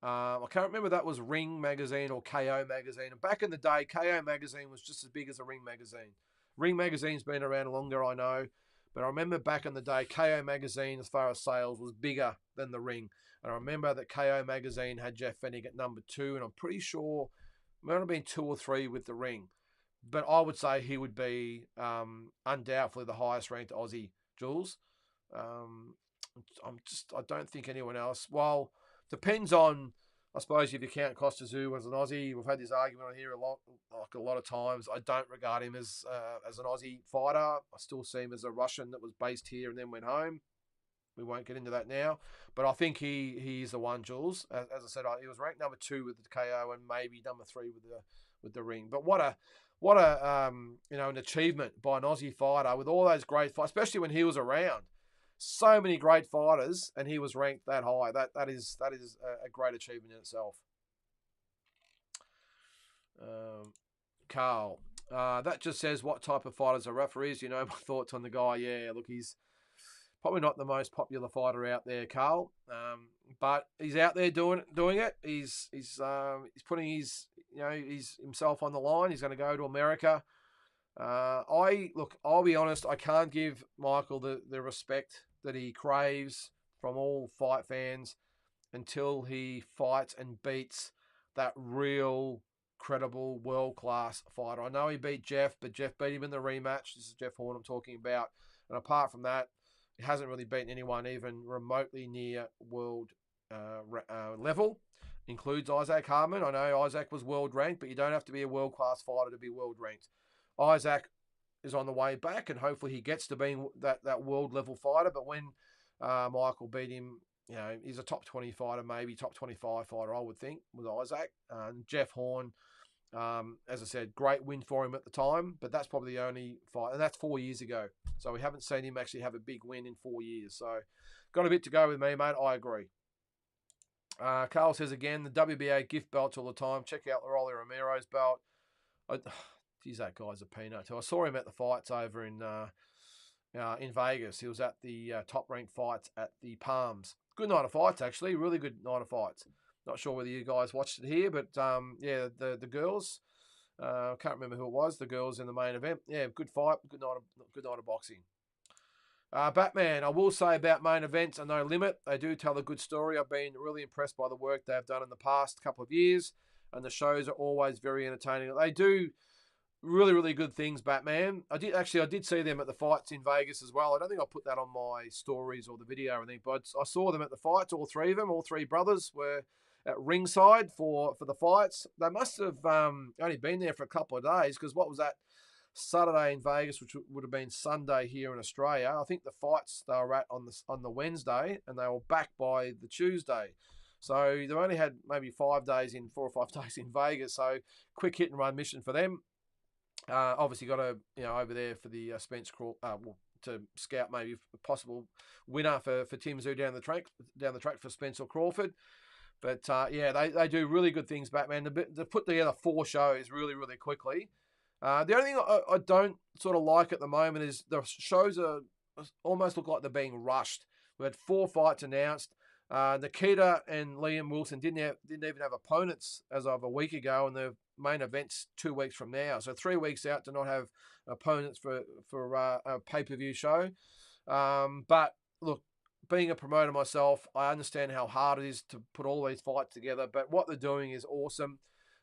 I can't remember if that was Ring magazine or KO magazine. And back in the day, KO magazine was just as big as a Ring magazine. Ring magazine's been around longer, I know. But I remember back in the day, KO magazine, as far as sales, was bigger than the Ring. And I remember that KO magazine had Jeff Fennick at number 2. And I'm pretty sure it might have been 2 or 3 with the Ring. But I would say he would be undoubtedly the highest ranked Aussie, Jules. I don't think anyone else. Well, depends on, I suppose, if you count Costa Zoo as an Aussie. We've had this argument on here a lot of times. I don't regard him as an Aussie fighter. I still see him as a Russian that was based here and then went home. We won't get into that now, but I think he's the one, Jules. As I said, he was ranked number 2 with the KO and maybe number 3 with the Ring. But what a an achievement by an Aussie fighter with all those great fights, especially when he was around. So many great fighters, and he was ranked that high. That is a great achievement in itself. Carl, that just says what type of fighters are referees. You know my thoughts on the guy. Yeah, look, he's probably not the most popular fighter out there, Carl. But he's out there doing it. He's putting his himself on the line. He's going to go to America. I'll be honest. I can't give Michael the respect that he craves from all fight fans until he fights and beats that real, credible, world-class fighter. I know he beat Jeff, but Jeff beat him in the rematch. This is Jeff Horn I'm talking about. And apart from that, he hasn't really beaten anyone even remotely near world level. Includes Isaac Harmon. I know Isaac was world ranked, but you don't have to be a world-class fighter to be world ranked. Isaac is on the way back, and hopefully he gets to being that world level fighter. But when Michael beat him, he's a top 20 fighter, maybe top 25 fighter, I would think, with Isaac. Jeff Horn, as I said, great win for him at the time, but that's probably the only fight, and that's 4 years ago. So we haven't seen him actually have a big win in 4 years. So got a bit to go with me, mate. I agree. Carl says again, the WBA gift belts all the time. Check out the Rolly Romero's belt. Geez, that guy's a peanut too. I saw him at the fights over in Vegas. He was at the top-ranked fights at the Palms. Good night of fights, actually. Really good night of fights. Not sure whether you guys watched it here, but the girls. Can't remember who it was. The girls in the main event. Yeah, good fight. Good night of boxing. Batman, I will say about main events are no limit. They do tell a good story. I've been really impressed by the work they've done in the past couple of years, and the shows are always very entertaining. They do really, really good things, Batman. I did see them at the fights in Vegas as well. I don't think I put that on my stories or the video or anything, but I saw them at the fights, all three of them. All three brothers were at ringside for the fights. They must have only been there for a couple of days, because what was that? Saturday in Vegas, which would have been Sunday here in Australia. I think the fights they were at on the Wednesday, and they were back by the Tuesday. So they only had maybe 4 or 5 days in Vegas. So quick hit and run mission for them. Obviously got to over there for the Spence to scout maybe a possible winner for Tim Zoo down the track for Spencer Crawford. But they do really good things, Batman. To put together 4 shows really, really quickly. The only thing I don't sort of like at the moment is the shows almost look like they're being rushed. We had 4 fights announced. Nikita and Liam Wilson didn't even have opponents as of a week ago, and the main event's 2 weeks from now. So 3 weeks out to not have opponents for a pay-per-view show. But look, being a promoter myself, I understand how hard it is to put all these fights together. But what they're doing is awesome.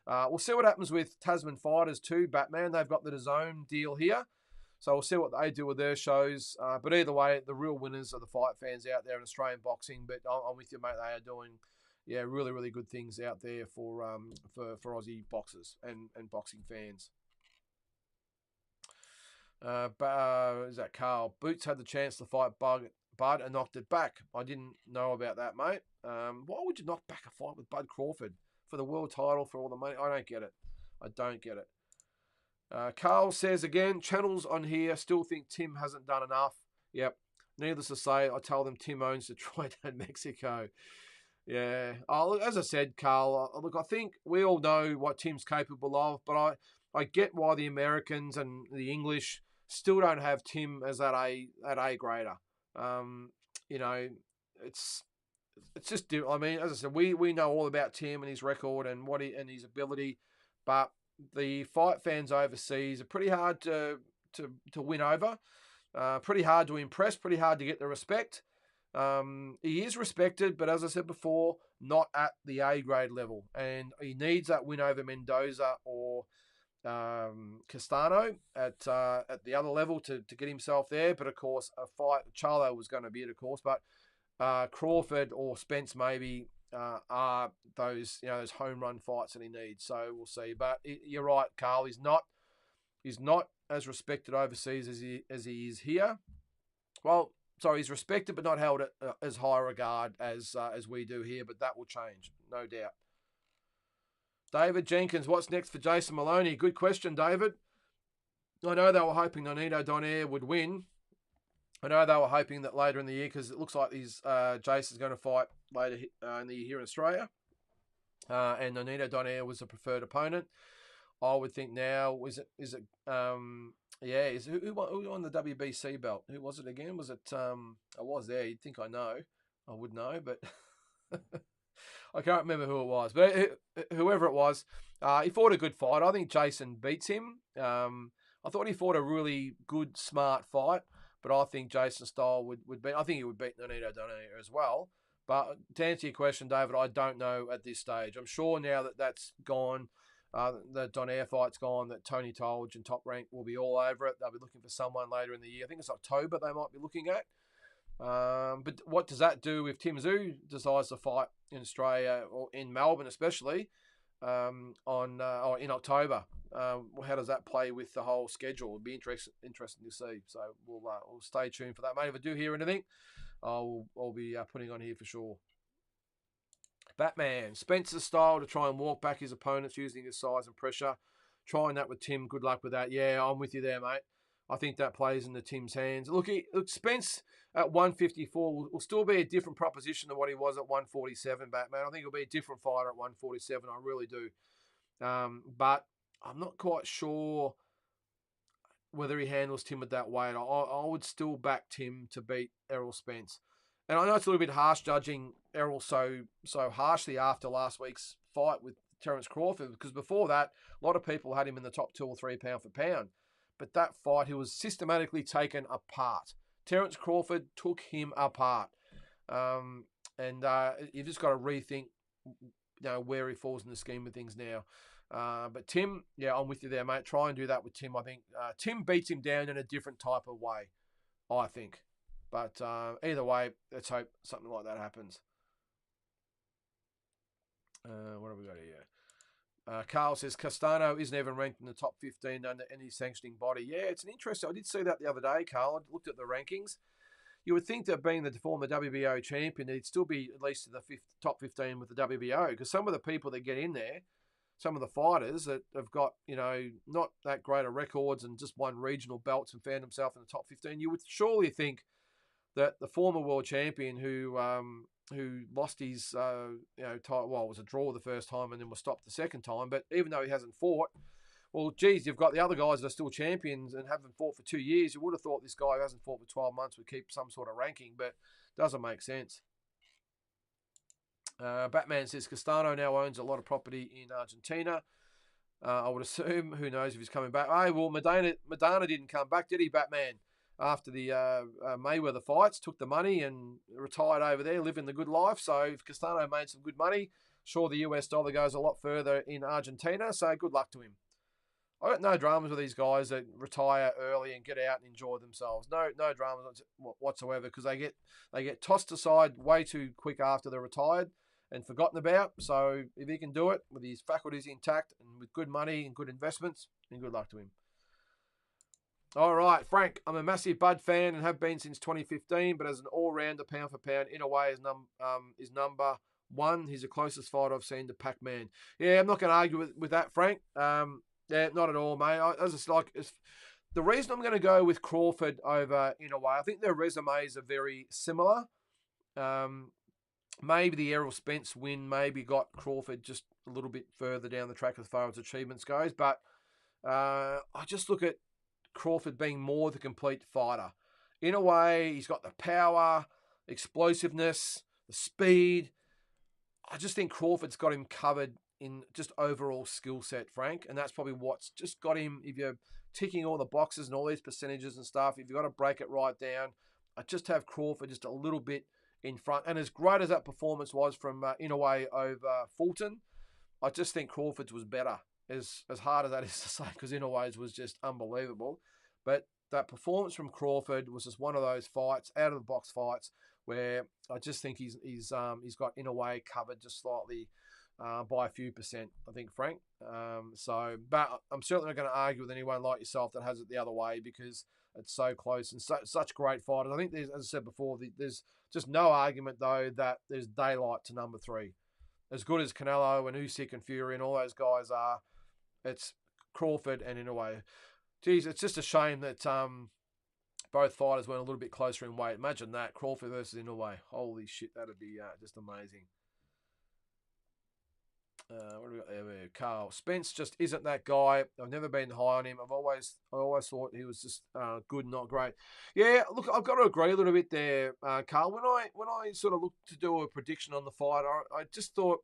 We'll see what happens with Tasman Fighters too, Batman. They've got the DAZN deal here. So we'll see what they do with their shows. But either way, the real winners are the fight fans out there in Australian boxing. But I'm with you, mate. They are doing, really, really good things out there for Aussie boxers and boxing fans. Is that Carl? Boots had the chance to fight Bud and knocked it back. I didn't know about that, mate. Why would you knock back a fight with Bud Crawford for the world title, for all the money? I don't get it. Carl says again, channels on here still think Tim hasn't done enough. Yep. Needless to say, I tell them Tim owns Detroit and Mexico. Yeah. As I said, Carl, look, I think we all know what Tim's capable of, but I get why the Americans and the English still don't have Tim as that A grader. It's just, I mean, as I said, we know all about Tim and his record and and his ability, but the fight fans overseas are pretty hard to win over, pretty hard to impress, pretty hard to get the respect. He is respected, but as I said before, not at the A grade level, and he needs that win over Mendoza or Castano at the other level to get himself there. But of course, a fight Charlo was going to be it, of course, but Crawford or Spence maybe are those home run fights that he needs. So we'll see. But you're right, Carl. He's not as respected overseas as he is here. Well, sorry, he's respected but not held at as high regard as we do here. But that will change, no doubt. David Jenkins, what's next for Jason Maloney? Good question, David. I know they were hoping Nonito Donaire would win. I know they were hoping that later in the year, because it looks like Jason's going to fight later in the year here in Australia. And Nonito Donaire was a preferred opponent. I would think now, who won the WBC belt? Who was it again? Was it, I was there. You'd think I know. I would know, but I can't remember who it was. But whoever it was, he fought a good fight. I think Jason beats him. I thought he fought a really good, smart fight. But I think Jason's style would be. I think he would beat Nonito Donaire as well. But to answer your question, David, I don't know at this stage. I'm sure now that that's gone, the Donaire fight's gone, that Tony Tolge and Top Rank will be all over it. They'll be looking for someone later in the year. I think it's October they might be looking at. But what does that do if Tim Zoo decides to fight in Australia or in Melbourne especially or in October? How does that play with the whole schedule? It'll be interesting to see. So we'll stay tuned for that, mate. If I do hear anything, I'll be putting on here for sure. Batman, Spencer's style to try and walk back his opponents using his size and pressure. Trying that with Tim. Good luck with that. Yeah, I'm with you there, mate. I think that plays into Tim's hands. Look, Spence at 154 will still be a different proposition than what he was at 147, Batman. I think he'll be a different fighter at 147. I really do. But I'm not quite sure whether he handles Tim at that weight. I would still back Tim to beat Errol Spence. And I know it's a little bit harsh judging Errol so harshly after last week's fight with Terence Crawford, because before that, a lot of people had him in the top 2 or 3 pound for pound. But that fight, he was systematically taken apart. Terence Crawford took him apart. And you've just got to rethink, where he falls in the scheme of things now. But Tim, yeah, I'm with you there, mate. Try and do that with Tim. I think Tim beats him down in a different type of way, I think. But either way, let's hope something like that happens. What have we got here? Carl says Castano isn't even ranked in the top 15 under any sanctioning body. Yeah, it's an interesting. I did see that the other day, Carl. I looked at the rankings. You would think that being the former WBO champion, he'd still be at least in the top 15 with the WBO, because some of the people that get in there, some of the fighters that have got, not that great of records and just won regional belts and found himself in the top 15, you would surely think that the former world champion who lost his, title, well, it was a draw the first time and then was stopped the second time, but even though he hasn't fought, well, geez, you've got the other guys that are still champions and haven't fought for 2 years. You would have thought this guy who hasn't fought for 12 months would keep some sort of ranking, but doesn't make sense. Batman says Castano now owns a lot of property in Argentina. I would assume. Who knows if he's coming back? Hey, well, Madonna didn't come back, did he, Batman? After the Mayweather fights, took the money and retired over there, living the good life. So if Castano made some good money, sure, the US dollar goes a lot further in Argentina. So good luck to him. I got no dramas with these guys that retire early and get out and enjoy themselves. No dramas whatsoever, because they get tossed aside way too quick after they're retired and forgotten about. So if he can do it with his faculties intact and with good money and good investments, then good luck to him. All right, Frank, I'm a massive Bud fan and have been since 2015, but as an all-rounder, pound for pound, in a way, is number one. He's the closest fighter I've seen to Pac-Man. Yeah, I'm not going to argue with that, Frank. Yeah, not at all, mate. The reason I'm going to go with Crawford over Inoue, I think their resumes are very similar. Maybe the Errol Spence win maybe got Crawford just a little bit further down the track as far as achievements goes, but I just look at Crawford being more the complete fighter. Inoue, he's got the power, explosiveness, the speed. I just think Crawford's got him covered in just overall skill set, Frank. And that's probably what's just got him, if you're ticking all the boxes and all these percentages and stuff, if you've got to break it right down, I just have Crawford just a little bit in front. And as great as that performance was from Inoue over Fulton, I just think Crawford's was better, as hard as that is to say, because Inoue's was just unbelievable. But that performance from Crawford was just one of those fights, out of the box fights, where I just think he's got Inoue covered just slightly by a few percent, I think, Frank. But I'm certainly not going to argue with anyone like yourself that has it the other way, because it's so close and such great fighters. I think there's, as I said before, there's just no argument, though, that there's daylight to number three. As good as Canelo and Usyk and Fury and all those guys are, it's Crawford and Inoue. Geez, it's just a shame that both fighters went a little bit closer in weight. Imagine that, Crawford versus Inoue. Holy shit, that'd be just amazing. What do we got there? Carl Spence just isn't that guy. I've never been high on him. I always thought he was just good, not great. Yeah, look, I've got to agree a little bit there, Carl. When I sort of looked to do a prediction on the fight, I just thought,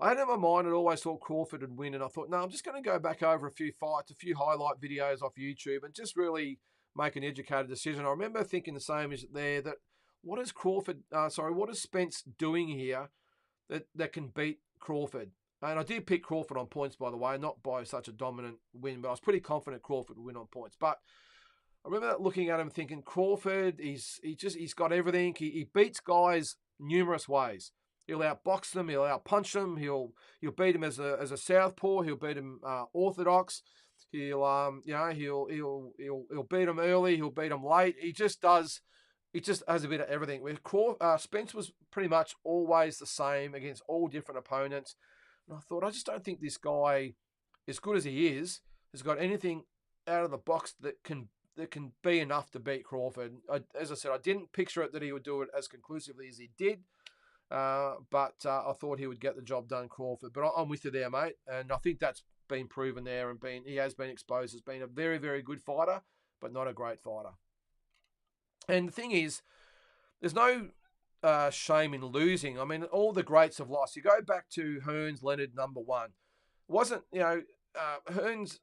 I had in my mind, I'd always thought Crawford would win, and I thought, no, I'm just going to go back over a few fights, a few highlight videos off YouTube, and just really make an educated decision. I remember thinking the same as there, that what is Spence doing here that can beat Crawford? And I did pick Crawford on points, by the way, not by such a dominant win, but I was pretty confident Crawford would win on points. But I remember looking at him thinking, Crawford, he's got everything. He beats guys numerous ways. He'll outbox them. He'll outpunch them. He'll beat him as a southpaw. He'll beat him orthodox. He'll beat him early. He'll beat him late. He just has a bit of everything. Where Spence was pretty much always the same against all different opponents. And I thought, I just don't think this guy, as good as he is, has got anything out of the box that can be enough to beat Crawford. As I said, I didn't picture it that he would do it as conclusively as he did, but I thought he would get the job done, Crawford. But I'm with you there, mate, and I think that's been proven there, and he has been exposed as being a very, very good fighter, but not a great fighter. And the thing is, there's no shame in losing. I mean, all the greats have lost. You go back to Hearns, Leonard, number one. It wasn't, Hearns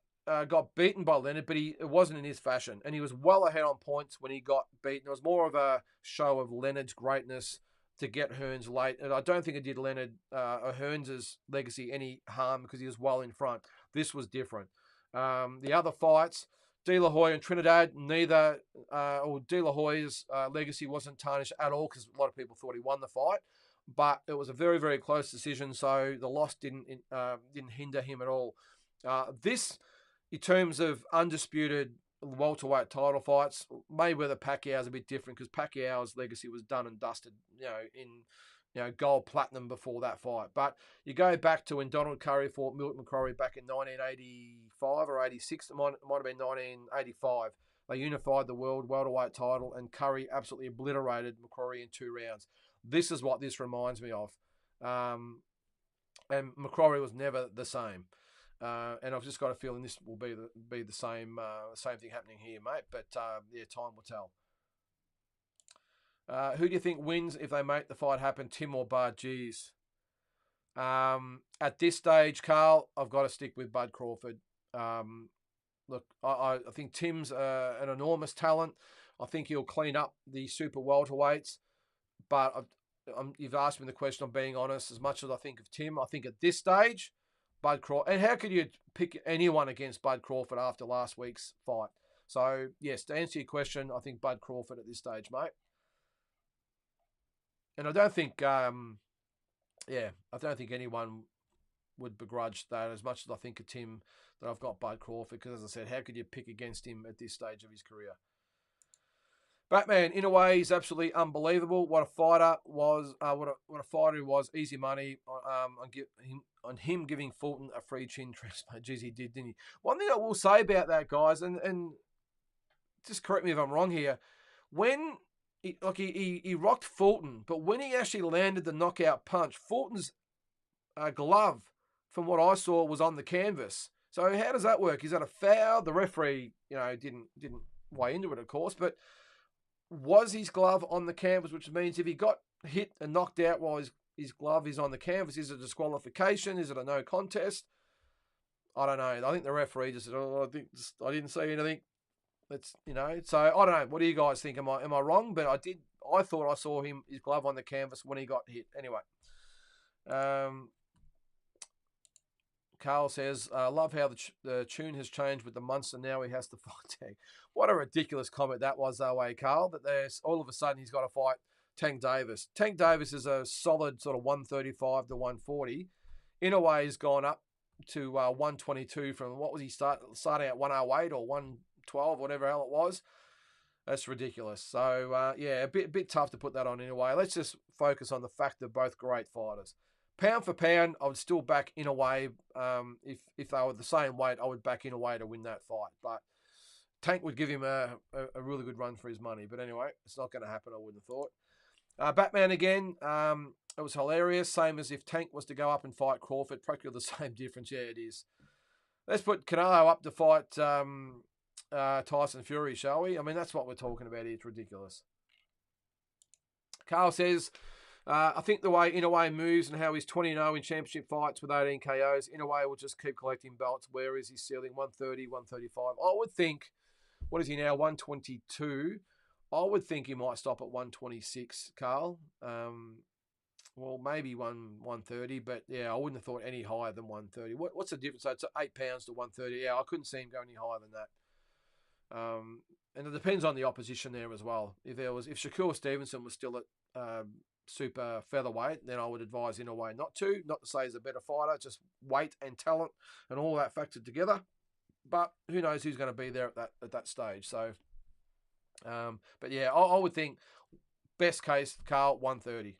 got beaten by Leonard, but it wasn't in his fashion. And he was well ahead on points when he got beaten. It was more of a show of Leonard's greatness to get Hearns late. And I don't think it did Leonard or Hearns' legacy any harm because he was well in front. This was different. The other fights, De La Hoya and Trinidad, or De La Hoya's legacy wasn't tarnished at all because a lot of people thought he won the fight. But it was a very, very close decision, so the loss didn't hinder him at all. This, in terms of undisputed welterweight title fights, Mayweather Pacquiao's a bit different because Pacquiao's legacy was done and dusted, in gold platinum before that fight. But you go back to when Donald Curry fought Milton McCrory back in 1985 or 86, it might have been 1985. They unified the world welterweight title, and Curry absolutely obliterated McCrory in 2 rounds. This is what this reminds me of. And McCrory was never the same. And I've just got a feeling this will be the same thing happening here, mate. But time will tell. Who do you think wins if they make the fight happen, Tim or Bud? Geez. At this stage, Carl, I've got to stick with Bud Crawford. Look, I think Tim's an enormous talent. I think he'll clean up the super welterweights. But you've asked me the question, I'm being honest. As much as I think of Tim, I think at this stage, Bud Crawford. And how could you pick anyone against Bud Crawford after last week's fight? So, yes, to answer your question, I think Bud Crawford at this stage, mate. And I don't think, I don't think anyone would begrudge that as much as I think of Tim, that I've got Bud Crawford. Because, as I said, how could you pick against him at this stage of his career? Batman, in a way, he's absolutely unbelievable. What a fighter was! What a fighter he was. Easy money on him giving Fulton a free chin transplant. Jeez, he did, didn't he? One thing I will say about that, guys, and just correct me if I'm wrong here. When he rocked Fulton, but when he actually landed the knockout punch, Fulton's glove, from what I saw, was on the canvas. So how does that work? Is that a foul? The referee, didn't weigh into it, of course, but was his glove on the canvas, which means if he got hit and knocked out while his glove is on the canvas, is it a disqualification? Is it a no contest? I don't know. I think the referee just said, I didn't see anything. So I don't know. What do you guys think? Am I wrong? But I thought I saw his glove on the canvas when he got hit. Anyway. Carl says, I love how the tune has changed with the Munster. Now he has to fight Tank. What a ridiculous comment that was, though, Carl, that there's all of a sudden he's got to fight Tank Davis. Tank Davis is a solid sort of 135 to 140. In a way, he's gone up to 122 from, what was he starting at 108 or 112, whatever hell it was. That's ridiculous. So, a bit tough to put that on in a way. Let's just focus on the fact they're both great fighters. Pound for pound, I would still back in a way. If they were the same weight, I would back in a way to win that fight. But Tank would give him a really good run for his money. But anyway, it's not going to happen, I wouldn't have thought. Batman again, it was hilarious. Same as if Tank was to go up and fight Crawford. Practically the same difference. Yeah, it is. Let's put Canelo up to fight Tyson Fury, shall we? I mean, that's what we're talking about here. It's ridiculous. Carl says, I think the way Inoue moves and how he's 20-0 in championship fights with 18 KOs, Inoue will just keep collecting belts. Where is he ceiling? 130, 135. I would think, what is he now, 122? I would think he might stop at 126, Carl. Well, maybe 130, but yeah, I wouldn't have thought any higher than 130. What's the difference? So it's 8 pounds to 130. Yeah, I couldn't see him go any higher than that. And it depends on the opposition there as well. If Shakur Stevenson was still at super featherweight, then I would advise in a way not to say he's a better fighter, just weight and talent and all that factored together. But who knows who's going to be there at that stage. So, but yeah, I would think best case, Carl, 130.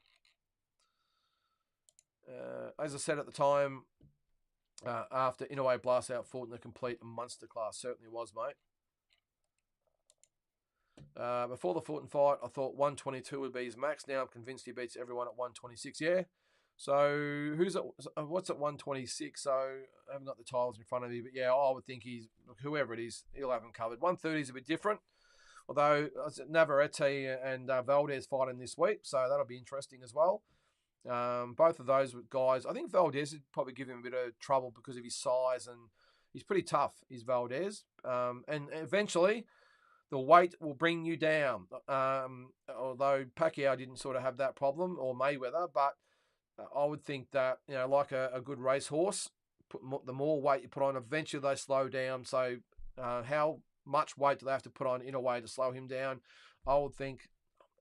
As I said at the time, after Inoue blast out Fulton, a complete monster class certainly was, mate. Before the Fulton fight, I thought 122 would be his max. Now I'm convinced he beats everyone at 126. Yeah. So what's at 126? So I haven't got the titles in front of me, but yeah, I would think whoever it is, he'll have him covered. 130 is a bit different. Although Navarrete and Valdez fighting this week, so that'll be interesting as well. Both of those guys, I think Valdez would probably give him a bit of trouble because of his size and He's pretty tough, is Valdez. And eventually, the weight will bring you down. Although Pacquiao didn't sort of have that problem, or Mayweather, but I would think that, like a good racehorse, the more weight you put on, eventually they slow down. So how much weight do they have to put on in a way to slow him down? I would think,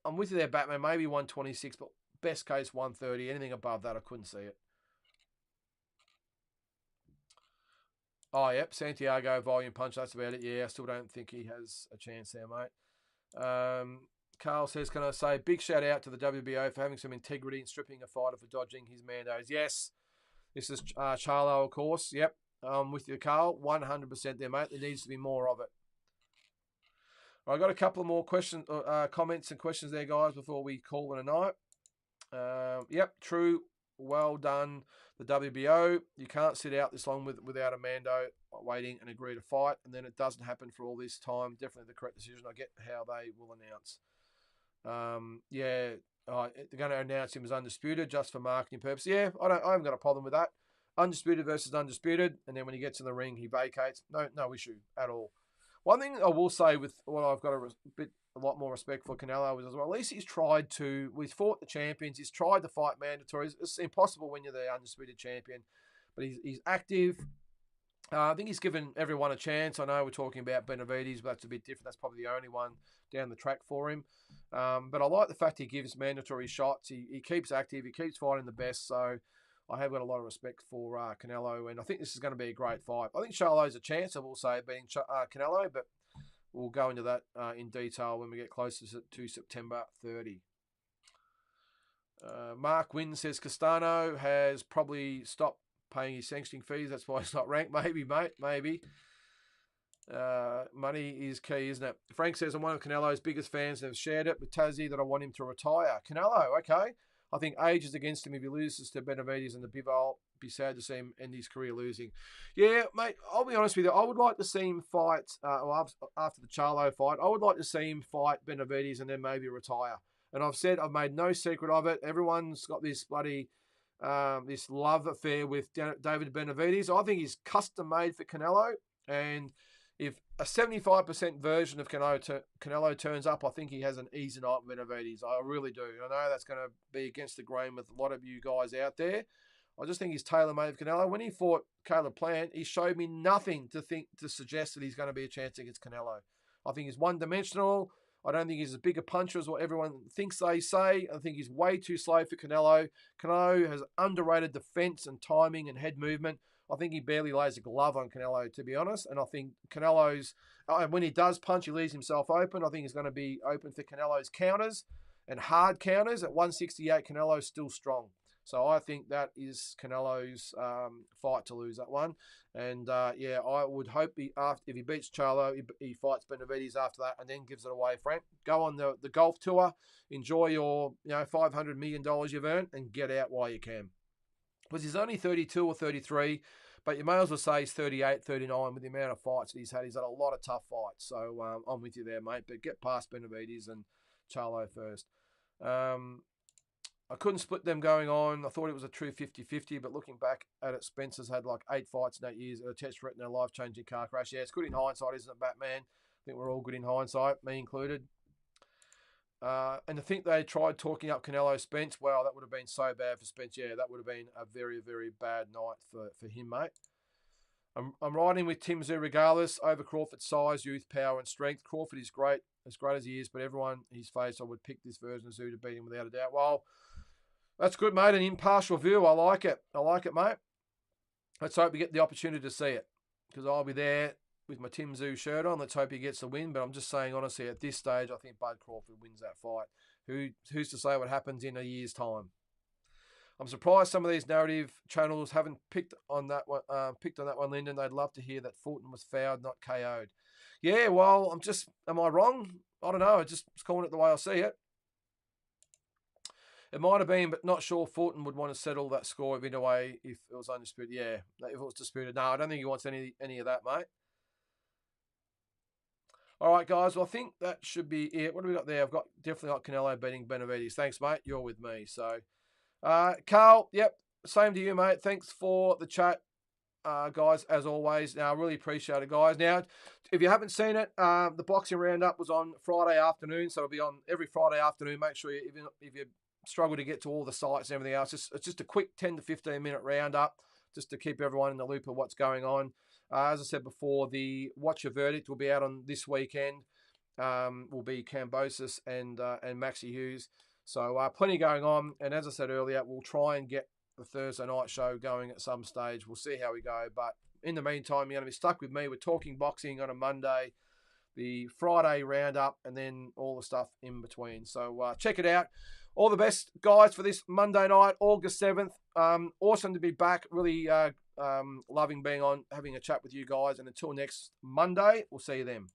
I'm with you there, Batman, maybe 126, but best case 130. Anything above that, I couldn't see it. Oh, yep, Santiago, volume punch, that's about it. Yeah, I still don't think he has a chance there, mate. Carl says, can I say big shout out to the WBO for having some integrity and stripping a fighter for dodging his mandates? Yes, this is Charlo, of course. Yep, with you, Carl. 100% there, mate. There needs to be more of it. I got a couple of more questions, comments and questions there, guys, before we call it a night. Yep, true. Well done, the WBO. You can't sit out this long without a Mando waiting and agree to fight, and then it doesn't happen for all this time. Definitely the correct decision. I get how they will announce. They're going to announce him as undisputed just for marketing purposes. Yeah, I haven't got a problem with that. Undisputed versus undisputed, and then when he gets in the ring, he vacates. No issue at all. One thing I will say with what I've got a lot more respect for Canelo is as well. At least he's tried to. We've fought the champions. He's tried to fight mandatories. It's impossible when you're the undisputed champion, but he's active. I think he's given everyone a chance. I know we're talking about Benavidez, but that's a bit different. That's probably the only one down the track for him. But I like the fact he gives mandatory shots. He keeps active. He keeps fighting the best. So I have got a lot of respect for Canelo, and I think this is going to be a great fight. I think Charlo's a chance, I will say, beating Canelo, but we'll go into that in detail when we get closer to September 30. Mark Wynn says Castano has probably stopped paying his sanctioning fees. That's why he's not ranked. Maybe, mate. Maybe. Money is key, isn't it? Frank says, I'm one of Canelo's biggest fans and have shared it with Tassie that I want him to retire. Canelo, okay. I think age is against him. If he loses to Benavidez and the Bivol, be sad to see him end his career losing. Yeah, mate, I'll be honest with you. I would like to see him fight, after the Charlo fight, I would like to see him fight Benavidez and then maybe retire. And I've made no secret of it. Everyone's got this bloody, this love affair with David Benavidez. I think he's custom made for Canelo. And if a 75% version of Canelo turns up, I think he has an easy night with Benavidez. I really do. I know that's going to be against the grain with a lot of you guys out there. I just think he's tailor-made for Canelo. When he fought Caleb Plant, he showed me nothing to suggest that he's going to be a chance against Canelo. I think he's one-dimensional. I don't think he's as big a puncher as what everyone thinks they say. I think he's way too slow for Canelo. Canelo has underrated defense and timing and head movement. I think he barely lays a glove on Canelo, to be honest. And I think Canelo's, when he does punch, he leaves himself open. I think he's going to be open for Canelo's counters and hard counters. At 168, Canelo's still strong. So I think that is Canelo's fight to lose that one. And I would hope if he beats Charlo, he fights Benavidez after that and then gives it away, Frank. Go on the golf tour, enjoy your $500 million you've earned, and get out while you can. Because he's only 32 or 33, but you may as well say he's 38, 39 with the amount of fights that he's had. He's had a lot of tough fights. So I'm with you there, mate. But get past Benavidez and Charlo first. I couldn't split them going on. I thought it was a true 50-50, but looking back at it, Spencer's had like 8 fights in 8 years, a test retina, a life-changing car crash. Yeah, it's good in hindsight, isn't it, Batman? I think we're all good in hindsight, me included. And to think they tried talking up Canelo Spence, wow, that would have been so bad for Spence. Yeah, that would have been a very, very bad night for him, mate. I'm riding with Tim Tszyu regardless, over Crawford's size, youth, power, and strength. Crawford is great as he is, but everyone he's faced, I would pick this version of Tszyu to beat him without a doubt. Well, that's good, mate. An impartial view. I like it. Mate. Let's hope we get the opportunity to see it, because I'll be there with my Tim Tszyu shirt on. Let's hope he gets the win. But I'm just saying, honestly, at this stage, I think Bud Crawford wins that fight. Who's to say what happens in a year's time? I'm surprised some of these narrative channels haven't picked on that one, Lynden. They'd love to hear that Fulton was fouled, not KO'd. Yeah, well, am I wrong? I don't know. I just was calling it the way I see it. It might have been, but not sure Fulton would want to settle that score in a way if it was undisputed. Yeah, if it was disputed. No, I don't think he wants any of that, mate. All right, guys. Well, I think that should be it. What do we got there? I've definitely got Canelo beating Benavidez. Thanks, mate. You're with me. So, Carl, yep, same to you, mate. Thanks for the chat. guys, as always. Now, I really appreciate it, guys. Now, if you haven't seen it, the boxing roundup was on Friday afternoon, so it'll be on every Friday afternoon. Make sure if you struggle to get to all the sites and everything else, it's just a quick 10 to 15 minute roundup just to keep everyone in the loop of what's going on. As I said before, the Watch Your Verdict will be out on this weekend. Will be Cambosis and Maxi Hughes. So plenty going on. And as I said earlier, we'll try and get the Thursday night show going at some stage. We'll see how we go. But in the meantime, you're going to be stuck with me. We're talking boxing on a Monday, the Friday roundup, and then all the stuff in between. So check it out. All the best, guys, for this Monday night, August 7th. Awesome to be back. Really loving being on, having a chat with you guys. And until next Monday, we'll see you then.